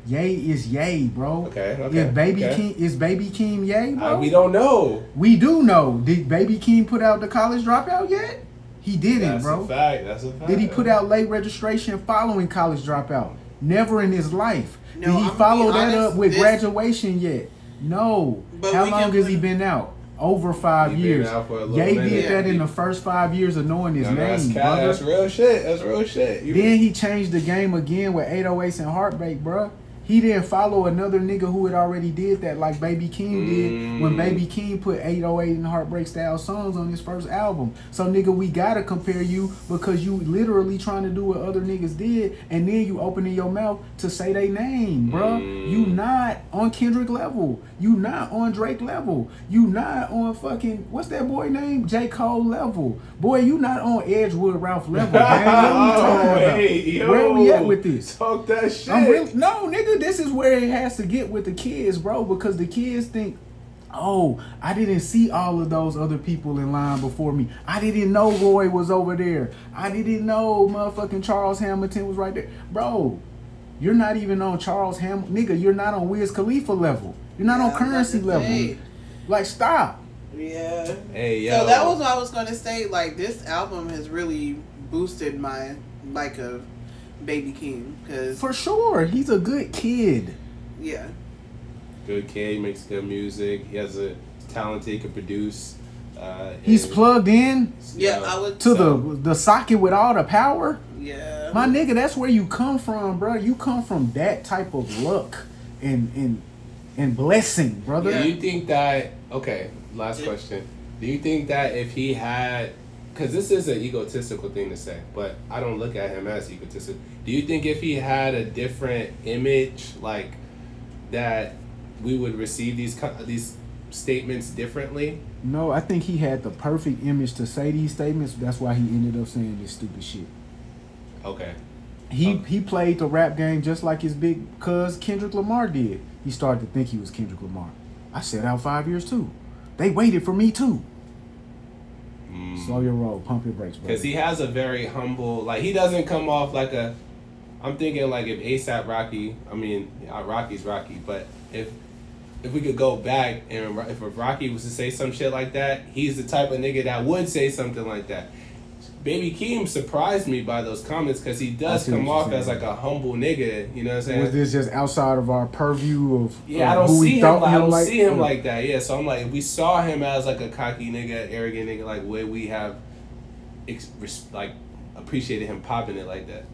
Ye is Ye, bro. Okay. Is Baby Keem Ye, bro? We don't know. We do know. Did Baby Keem put out the college dropout yet? He didn't, bro. That's a fact. Did he put out late registration following college dropout? Never in his life. No, did he follow that up with graduation yet? No. How long has he been out? Over 5 years. Ye did that in the first 5 years of knowing his name. That's real shit. That's real shit. Then he changed the game again with 808s and Heartbreak, bro. He didn't follow another nigga who had already did that like Baby Keem did when Baby Keem put 808 and Heartbreak style songs on his first album. So nigga, we gotta compare you because you literally trying to do what other niggas did, and then you opening your mouth to say they name, bro. You not on Kendrick level. You not on Drake level. You not on fucking, what's that boy name? J. Cole level. Boy, you not on Edgewood Ralph level, man. What are we talking about? Where are we at with this? Talk that shit. No, nigga, this is where it has to get with the kids, bro, because the kids think, oh, I didn't see all of those other people in line before me. I didn't know Roy was over there. I didn't know motherfucking Charles Hamilton was right there. Bro, you're not even on Charles Hamilton. Nigga, you're not on Wiz Khalifa level. You're not on Currency level. Like, stop. Yeah. Hey, yo. So that was what I was going to say. Like, this album has really boosted my like of Baby Keem. Cause for sure. He's a good kid. Yeah. Good kid. He makes good music. He has a talented. He can produce. He's plugged in. Yeah, I would. To the socket with all the power. Yeah. My nigga, that's where you come from, bro. You come from that type of luck and blessing, brother. Do you think that, okay, last question. Do you think that if he had, because this is an egotistical thing to say, but I don't look at him as egotistical. Do you think if he had a different image, like that we would receive these statements differently? No, I think he had the perfect image to say these statements. That's why he ended up saying this stupid shit. Okay. He played the rap game just like his big cuz Kendrick Lamar did. He started to think he was Kendrick Lamar. I set out 5 years too. They waited for me too. Slow your roll, pump your brakes, bro. Because he has a very humble, like he doesn't come off like a. I'm thinking like if ASAP Rocky, I mean Rocky's Rocky, but if we could go back and if Rocky was to say some shit like that, he's the type of nigga that would say something like that. Baby Keem surprised me by those comments because he does come off as like a humble nigga. You know what I'm saying? Was this just outside of our purview of? Yeah, I don't see him. I don't see him like that. Yeah, so I'm like, if we saw him as like a cocky nigga, arrogant nigga, like where we have, like, appreciated him popping it like that.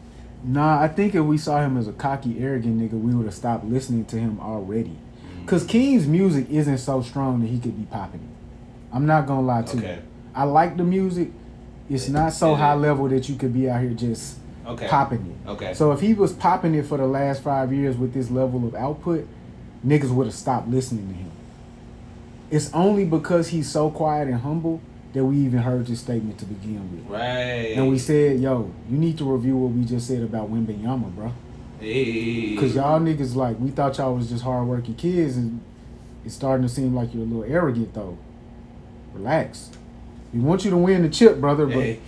Nah, I think if we saw him as a cocky, arrogant nigga, we would have stopped listening to him already. Cause Keem's music isn't so strong that he could be popping it. I'm not gonna lie to you. I like the music. It's not so high level that you could be out here just popping it. Okay. So if he was popping it for the last 5 years with this level of output, niggas would have stopped listening to him. It's only because he's so quiet and humble that we even heard this statement to begin with. Right. And we said, yo, you need to review what we just said about Wembenyama, bro. Hey. Because y'all niggas, like, we thought y'all was just hardworking kids, and it's starting to seem like you're a little arrogant, though. Relax. We want you to win the chip, brother, but... Hey.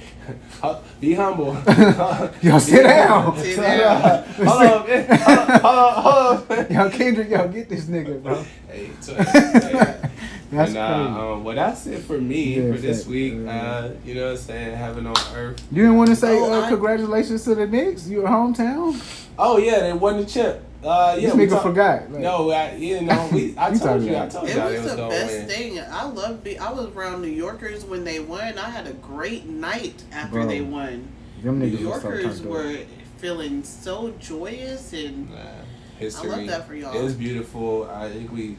Be humble. Yo, sit down. Sit down. Hold up. Yo, Kendrick, yo, get this nigga, bro. Hey, that's crazy. Well, that's it for me for this week. You know what I'm saying? Heaven on earth. You didn't want to say congratulations to the Knicks? Your hometown? Oh, yeah, they won the chip. Yeah, this nigga forgot. Like, no, I told you. I told you. It was the best thing. I was around New Yorkers when they won. I had a great night after they won. Them New Yorkers were feeling so joyous and history. I love that for y'all. It was beautiful. I think we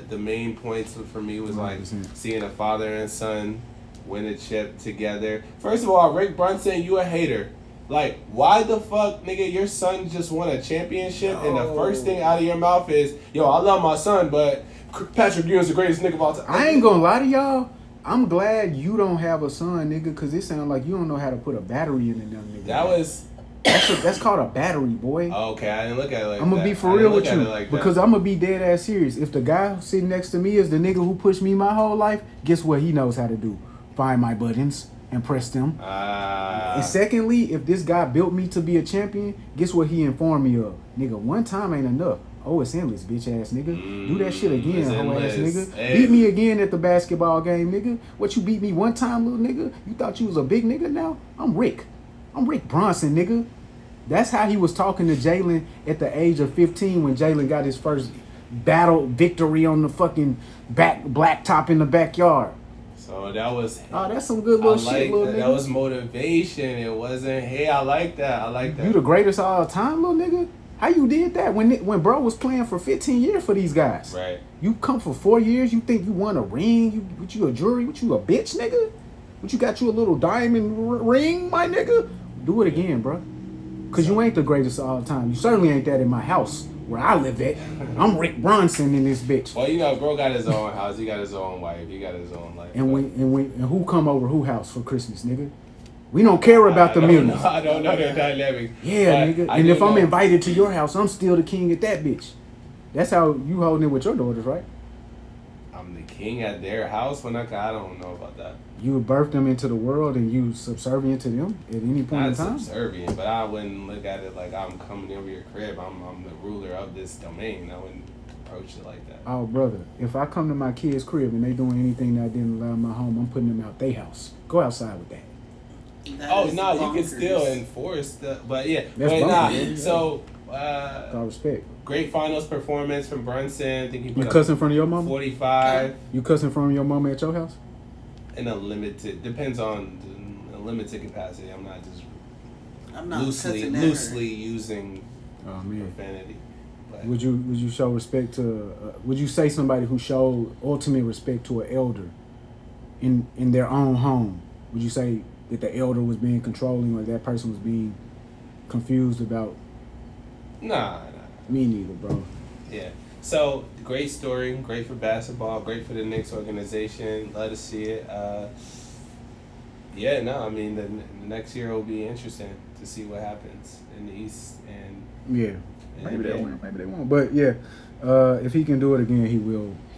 the main points for me was 100%. Like seeing a father and son win a chip together. First of all, Rick Brunson, you a hater. Like, why the fuck, nigga, your son just won a championship and the first thing out of your mouth is, yo, I love my son, but Patrick Ewing's the greatest nigga of all time. I ain't gonna lie to y'all. I'm glad you don't have a son, nigga, because it sounds like you don't know how to put a battery in a young nigga. That's called a battery, boy. Okay, I didn't look at it like that. I'm gonna be for real with you because I'm gonna be dead ass serious. If the guy sitting next to me is the nigga who pushed me my whole life, guess what he knows how to do? Find my buttons and press them. And secondly, if this guy built me to be a champion, guess what he informed me of? Nigga, one time ain't enough. Oh, it's endless, bitch ass nigga. Do that shit again, hoe ass nigga. Hey. Beat me again at the basketball game, nigga. What, you beat me one time, little nigga? You thought you was a big nigga now? I'm Rick Bronson, nigga. That's how he was talking to Jalen at the age of 15 when Jalen got his first battle victory on the fucking blacktop in the backyard. So that was... Oh, that's some good little shit, little nigga. That was motivation. It wasn't, hey, I like that. You the greatest of all time, little nigga? How you did that when bro was playing for 15 years for these guys? Right. You come for 4 years, you think you won a ring? What you a jury? What you a bitch, nigga? What you got you a little diamond ring, my nigga? Do it again, bro. Because you ain't the greatest of all time. You certainly ain't that in my house where I live at. I'm Rick Bronson in this bitch. Well, you know, bro got his own house. He got his own wife. He got his own life. And who come over who house for Christmas, nigga? We don't care about the millions. I don't know their dynamic. Yeah, nigga. And if I'm invited to your house, I'm still the king at that bitch. That's how you holding it with your daughters, right? I'm the king at their house when I don't know about that. You would birth them into the world and you subservient to them at any point in time? Not subservient, but I wouldn't look at it like I'm coming over your crib. I'm the ruler of this domain. I wouldn't approach it like that. Oh, brother. If I come to my kid's crib and they doing anything that I didn't allow in my home, I'm putting them out their house. Go outside with that. You can still enforce the, but yeah, So, God respect. Great finals performance from Brunson. I think you cuss in front of your mama? 45. You cuss in front of your mama at your house? In a limited, depends on a limited capacity. I'm not loosely using profanity. But would you show respect to? Would you say somebody who showed ultimate respect to an elder in their own home? Would you say that the elder was being controlling or that person was being confused about? Nah. Me neither, bro. Yeah. So, great story. Great for basketball. Great for the Knicks organization. Love to see it. The next year will be interesting to see what happens in the East. Maybe they won't. Maybe they won't. But, yeah, if he can do it again, he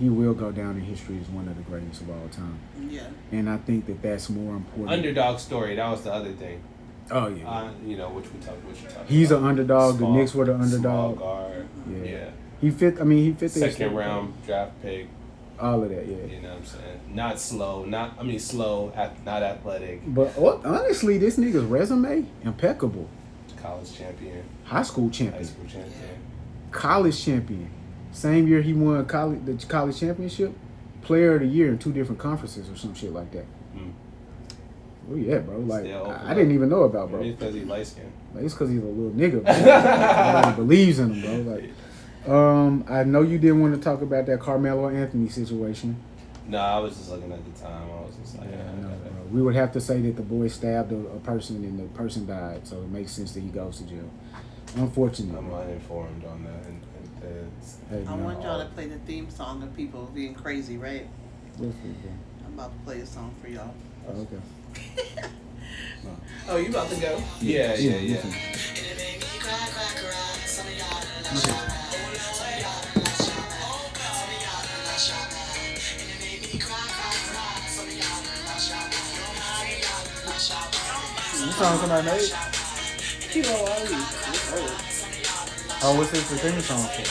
will go down in history as one of the greatest of all time. Yeah. And I think that's more important. Underdog story. That was the other thing. Oh, yeah. Which you talked about. He's an underdog. The Knicks were the underdog. Small guard. Yeah. He fit the second round draft pick. All of that, yeah. You know what I'm saying? Not slow, not athletic. But honestly, this nigga's resume, impeccable. College champion. High school champion. College champion. Same year he won the college championship, player of the year in 2 different conferences or some shit like that. Oh yeah, bro. Like I didn't even know about, bro. Maybe it's because he's light skinned. Like, it's because he's a little nigga, bro. Nobody believes in him, bro. Like, I know you didn't want to talk about that Karmelo Anthony situation. No, I was just looking at the time. I was just like, bro. We would have to say that the boy stabbed a person and the person died, so it makes sense that he goes to jail. Unfortunately, I'm uninformed on that. I want y'all to play the theme song of people being crazy, right? I'm about to play a song for y'all. Oh, okay. Oh, you about to go? Yeah. You song somebody made? Oh, what's this the theme song for?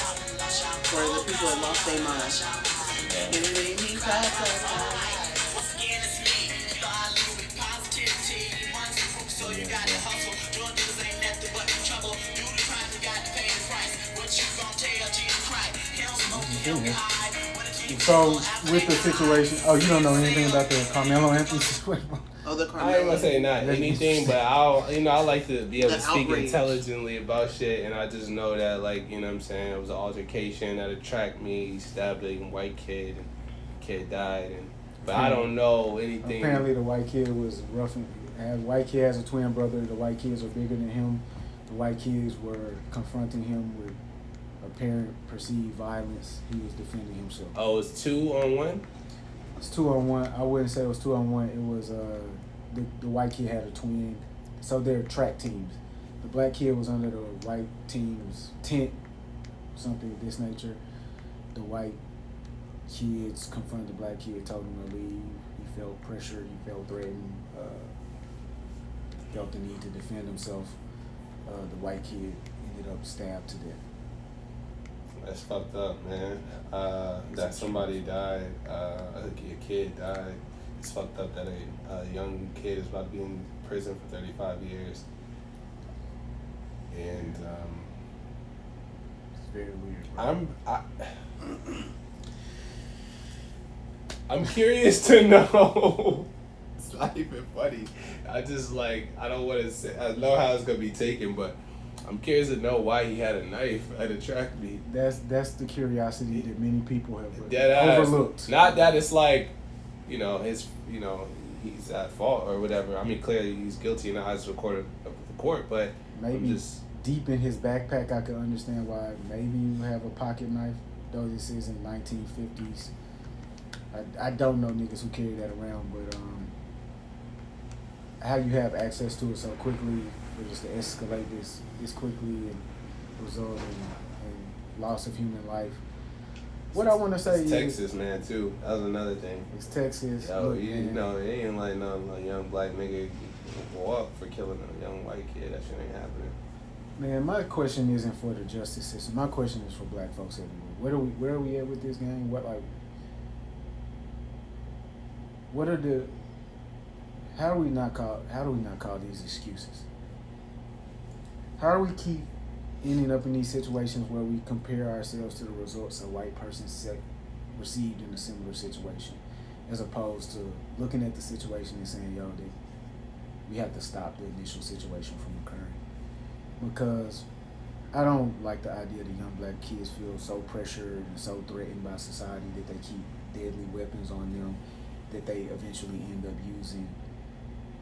For the people that lost their mind. And it made me cry. You gotta hustle, doing things ain't nothing but trouble. Do the crime, you got to pay the price. What you gonna So with the situation, you don't know anything about the Karmelo Anthony situation? I ain't gonna say not anything, but I like to be able to speak intelligently about shit, and I just know that, like, you know what I'm saying, it was an altercation that attracted me. He stabbed a white kid, and the kid died, but I don't know anything. Apparently, the white kid was roughing. The white kid has a twin brother. The white kids are bigger than him. The white kids were confronting him with apparent perceived violence. He was defending himself. Oh, it's 2-on-1? It's 2-on-1. I wouldn't say it was 2-on-1. It was the white kid had a twin. So they're track teams. The black kid was under the white team's tent, something of this nature. The white kids confronted the black kid, told him to leave. He felt pressure. He felt threatened. Felt the need to defend himself. The white kid ended up stabbed to death. That's fucked up, man. That somebody died, a kid died. It's fucked up that a young kid is about to be in prison for 35 years. And it's very weird. I'm curious to know. It's not even funny. I don't want to say. I know how it's gonna be taken, but I'm curious to know why he had a knife at a track meet. That's the curiosity that many people have overlooked. Not that it's like, he's at fault or whatever. I mean, clearly he's guilty in the eyes of the court, but maybe just deep in his backpack, I could understand why maybe you have a pocket knife. Though this is in 1950s, I don't know niggas who carry that around, but how you have access to it so quickly, or just to escalate this quickly and result in loss of human life. What I want to say is Texas, man, too. That was another thing. It's Texas. Yo, they ain't like no young black nigga go up for killing a young white kid. That shit ain't happening. Man, my question isn't for the justice system. My question is for black folks everywhere. Where are we at with this game? How do we not call these excuses? How do we keep ending up in these situations where we compare ourselves to the results a white person received in a similar situation, as opposed to looking at the situation and saying, we have to stop the initial situation from occurring? Because I don't like the idea that young black kids feel so pressured and so threatened by society that they keep deadly weapons on them that they eventually end up using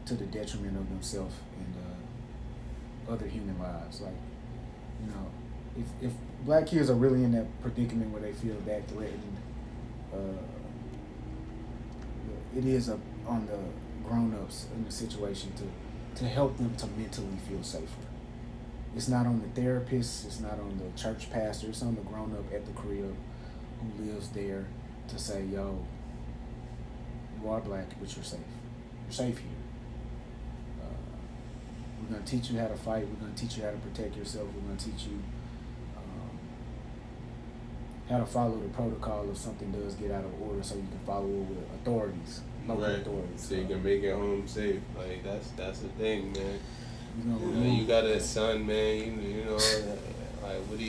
to the detriment of themselves and other human lives. If black kids are really in that predicament where they feel that threatened, it is on the grown-ups in the situation to help them to mentally feel safer. It's not on the therapist, it's not on the church pastor, it's on the grown-up at the crib who lives there to say, you are black, but you're safe. You're safe here. We're going to teach you how to fight. We're going to teach you how to protect yourself. We're going to teach you how to follow the protocol if something does get out of order, so you can follow it with authorities, local authorities. So you can make it home safe. Like that's the thing, man. You got a son, man. Like what do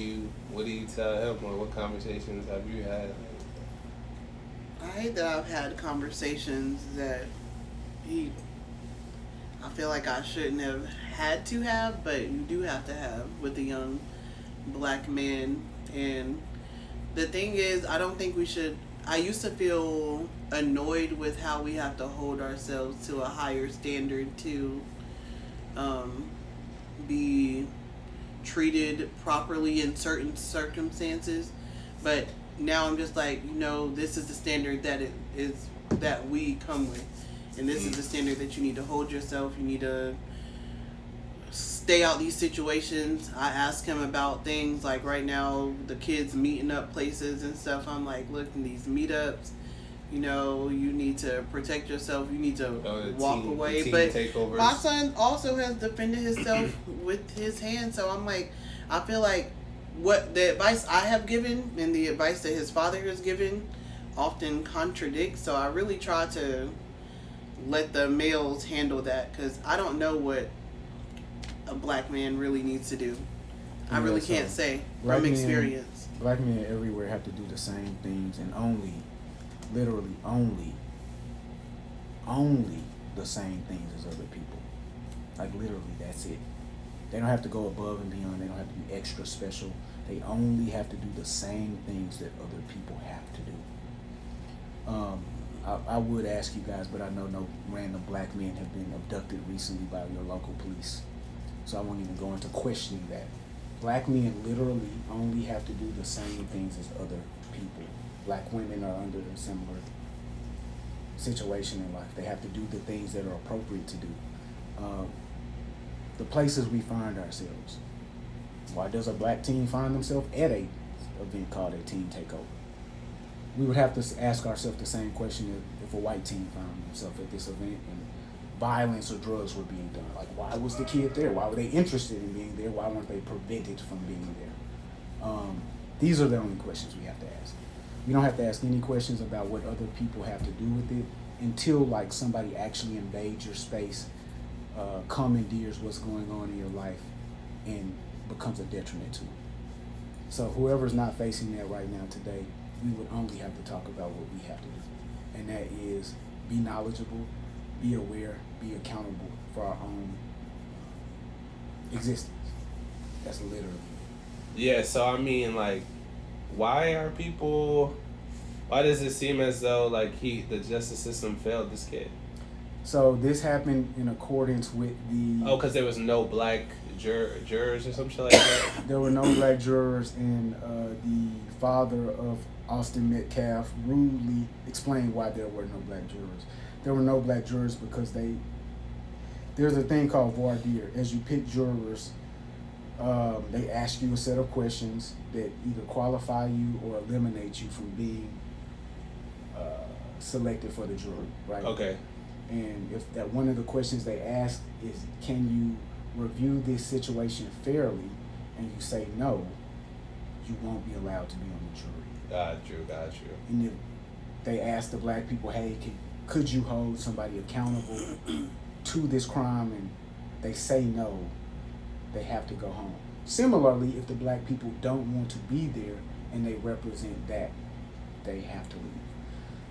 you tell him? Or what conversations have you had? I hate that I've had conversations that I feel like I shouldn't have had to have, but you do have to have with a young black man. And the thing is, I don't think we should. I used to feel annoyed with how we have to hold ourselves to a higher standard to be treated properly in certain circumstances, but now I'm just like, this is the standard that we come with, and this is the standard that you need to hold yourself. You need to stay out these situations. I ask him about things like right now, the kids meeting up places and stuff. I'm like, look, in these meetups, you need to protect yourself. You need to walk away. But takeovers. My son also has defended himself with his hands. So I'm like, I feel like what the advice I have given and the advice that his father has given often contradicts. So I really try to let the males handle that, because I don't know what a black man really needs to do. I really can't say from experience. Black men everywhere have to do the same things and literally only the same things as other people. Like literally, that's it. They don't have to go above and beyond. They don't have to be extra special. They only have to do the same things that other people have to do. I would ask you guys, but I know no random black men have been abducted recently by your local police. So I won't even go into questioning that. Black men literally only have to do the same things as other people. Black women are under a similar situation in life. They have to do the things that are appropriate to do. The places we find ourselves. Why does a black teen find themselves at a event called a teen takeover? We would have to ask ourselves the same question if a white teen found themselves at this event and violence or drugs were being done. Like, why was the kid there? Why were they interested in being there? Why weren't they prevented from being there? These are the only questions we have to ask. We don't have to ask any questions about what other people have to do with it until like somebody actually invades your space, commandeers what's going on in your life, and becomes a detriment to it. So whoever's not facing that right now today, we would only have to talk about what we have to do. And that is be knowledgeable, be aware, be accountable for our own existence. That's literally. Yeah, so I mean, like, why does it seem as though, like, the justice system failed this kid? So this happened in accordance with the... Oh, because there was no black jurors or some shit like that? There were no black jurors, and the father of Austin Metcalf rudely explained why there were no black jurors. There were no black jurors because there's a thing called voir dire. As you pick jurors, they ask you a set of questions that either qualify you or eliminate you from being selected for the jury, right? Okay. And if that one of the questions they ask is, can you review this situation fairly, and you say no, you won't be allowed to be on the jury. Got you. And if they ask the black people, hey, could you hold somebody accountable to this crime, and they say no, they have to go home. Similarly, if the black people don't want to be there and they represent that, they have to leave.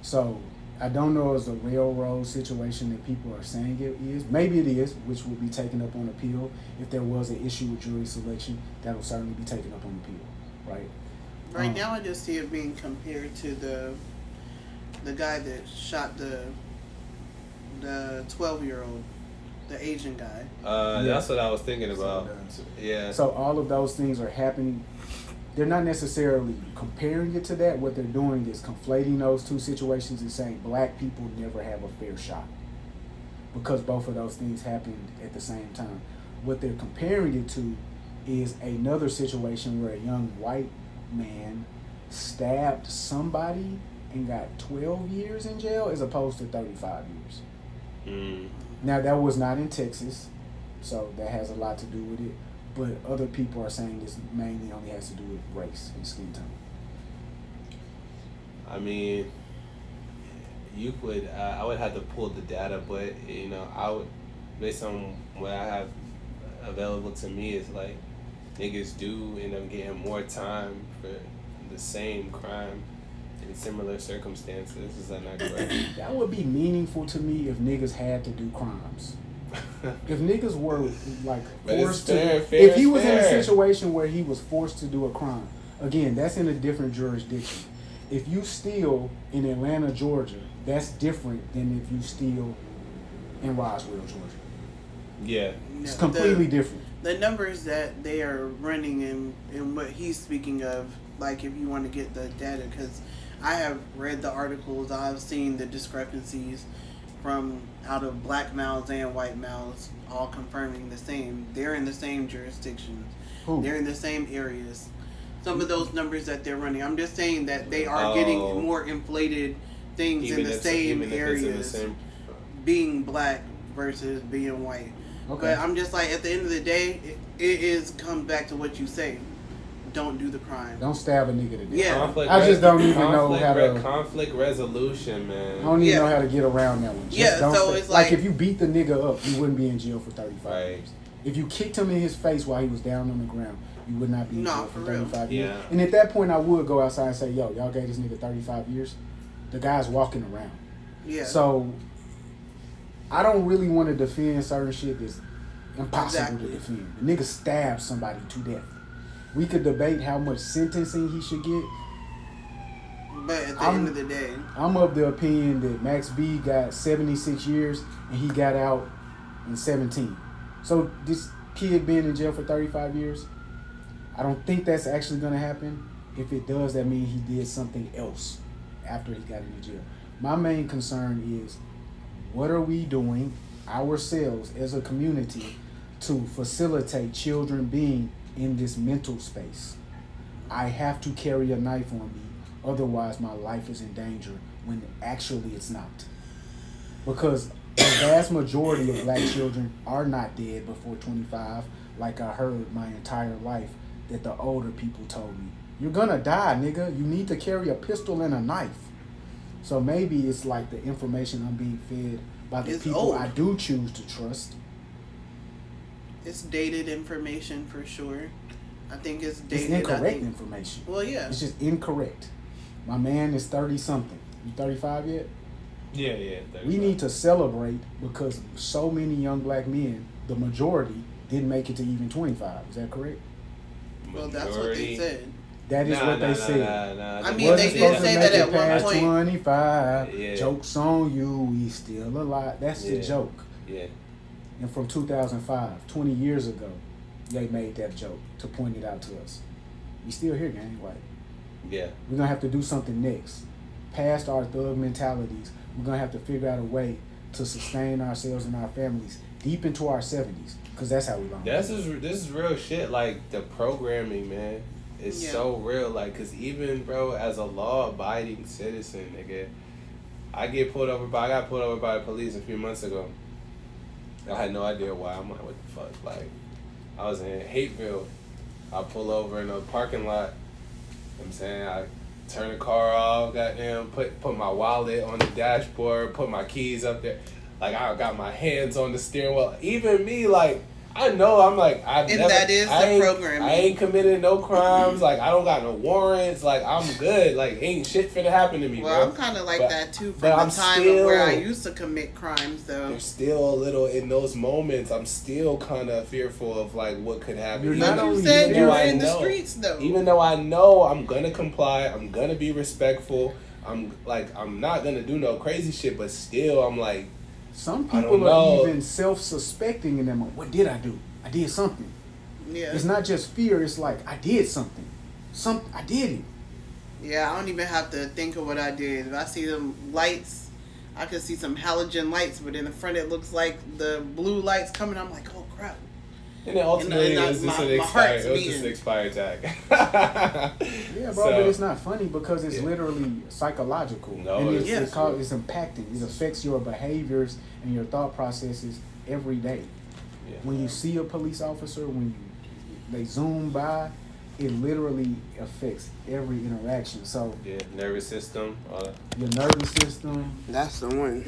So I don't know if it's a railroad situation that people are saying it is. Maybe it is, which will be taken up on appeal. If there was an issue with jury selection, that will certainly be taken up on appeal, right? Right now, I just see it being compared to the guy that shot the 12-year-old, the Asian guy. That's what I was thinking about. Yeah. So all of those things are happening. They're not necessarily comparing it to that. What they're doing is conflating those two situations and saying black people never have a fair shot because both of those things happened at the same time. What they're comparing it to is another situation where a young white man stabbed somebody and got 12 years in jail as opposed to 35 years. Now, that was not in Texas, so that has a lot to do with it. But other people are saying this mainly only has to do with race and skin tone. I mean, I would have to pull the data, but, I would, based on what I have available to me, is like, niggas do end up getting more time for the same crime in similar circumstances. Is that not correct? That would be meaningful to me if niggas had to do crimes. If niggas were like forced if he was in a situation where he was forced to do a crime, again, that's in a different jurisdiction. If you steal in Atlanta, Georgia, that's different than if you steal in Roswell, Georgia. Yeah. It's completely different. The numbers that they are running and what he's speaking of, like if you want to get the data, because I have read the articles, I've seen the discrepancies from out of black mouths and white mouths, all confirming the same. They're in the same jurisdictions. Who? They're in the same areas. Some of those numbers that they're running, I'm just saying that they are getting more inflated things in the same areas, being black versus being white. Okay. But I'm just like, at the end of the day, it comes back to what you say. Don't do the crime. Don't stab a nigga to death. Yeah. I just don't even know how to... Conflict resolution, man. I don't even know how to get around that one. It's like if you beat the nigga up, you wouldn't be in jail for 35 right. years. If you kicked him in his face while he was down on the ground, You would not be in jail for 35 years. Yeah. And at that point, I would go outside and say, yo, y'all gave this nigga 35 years. The guy's walking around. Yeah. So, I don't really want to defend certain shit that's impossible to defend. The nigga stabbed somebody to death. We could debate how much sentencing he should get. But at the end of the day, I'm of the opinion that Max B got 76 years and he got out in 17. So this kid being in jail for 35 years, I don't think that's actually going to happen. If it does, that means he did something else after he got into jail. My main concern is, what are we doing ourselves as a community to facilitate children being in this mental space? I have to carry a knife on me, otherwise my life is in danger, when actually it's not. Because the vast majority of black children are not dead before 25, like I heard my entire life that the older people told me. You're gonna die, nigga. You need to carry a pistol and a knife. So maybe it's like the information I'm being fed by the people I do choose to trust. It's dated information for sure. I think it's dated. It's incorrect information. Well, yeah. It's just incorrect. My man is 30-something. You 35 yet? Yeah. 35. We need to celebrate because so many young black men, the majority, didn't make it to even 25. Is that correct? Well, that's what they said. That is what they said. I mean, they did say that at one point. 25. Yeah. Joke's on you. We still alive. That's the joke. Yeah. And from 2005, 20 years ago, they made that joke to point it out to us. We still here, gang. Like, yeah. We're going to have to do something next. Past our thug mentalities, we're going to have to figure out a way to sustain ourselves and our families deep into our 70s. Because that's how we learn. This is real shit. Like, the programming, man, is so real. Like, because even, bro, as a law-abiding citizen, nigga, I got pulled over by the police a few months ago. I had no idea why. I'm like, what the fuck? Like, I was in Hateville. I pull over in a parking lot. You know what I'm saying? I turn the car off, goddamn, put my wallet on the dashboard, put my keys up there. Like, I got my hands on the steering wheel. Even me, like, I know I'm like, that is the programming. I ain't committed no crimes. Like, I don't got no warrants. Like, I'm good. Like, ain't shit finna happen to me, well, bro. I'm kind of like that, too, from the time of where I used to commit crimes, though. There's still a little, in those moments, I'm still kind of fearful of, like, what could happen. But you said you were in the streets, though. Even though I know I'm gonna comply, I'm gonna be respectful, I'm not gonna do no crazy shit, but still, I'm like, some people are even self-suspecting in them. What did I do? I did something. Yeah. It's not just fear. It's like, I did something. I did it. Yeah, I don't even have to think of what I did. If I see them lights, I could see some halogen lights, but in the front it looks like the blue lights coming. I'm like, oh, crap. And then ultimately, it was just an expired tag. Yeah, bro, but it's not funny because it's literally psychological. No, and it's impacting. It affects your behaviors and your thought processes every day. Yeah. When you see a police officer, when they zoom by, it literally affects every interaction. So nervous system. Your nervous system. That's the one.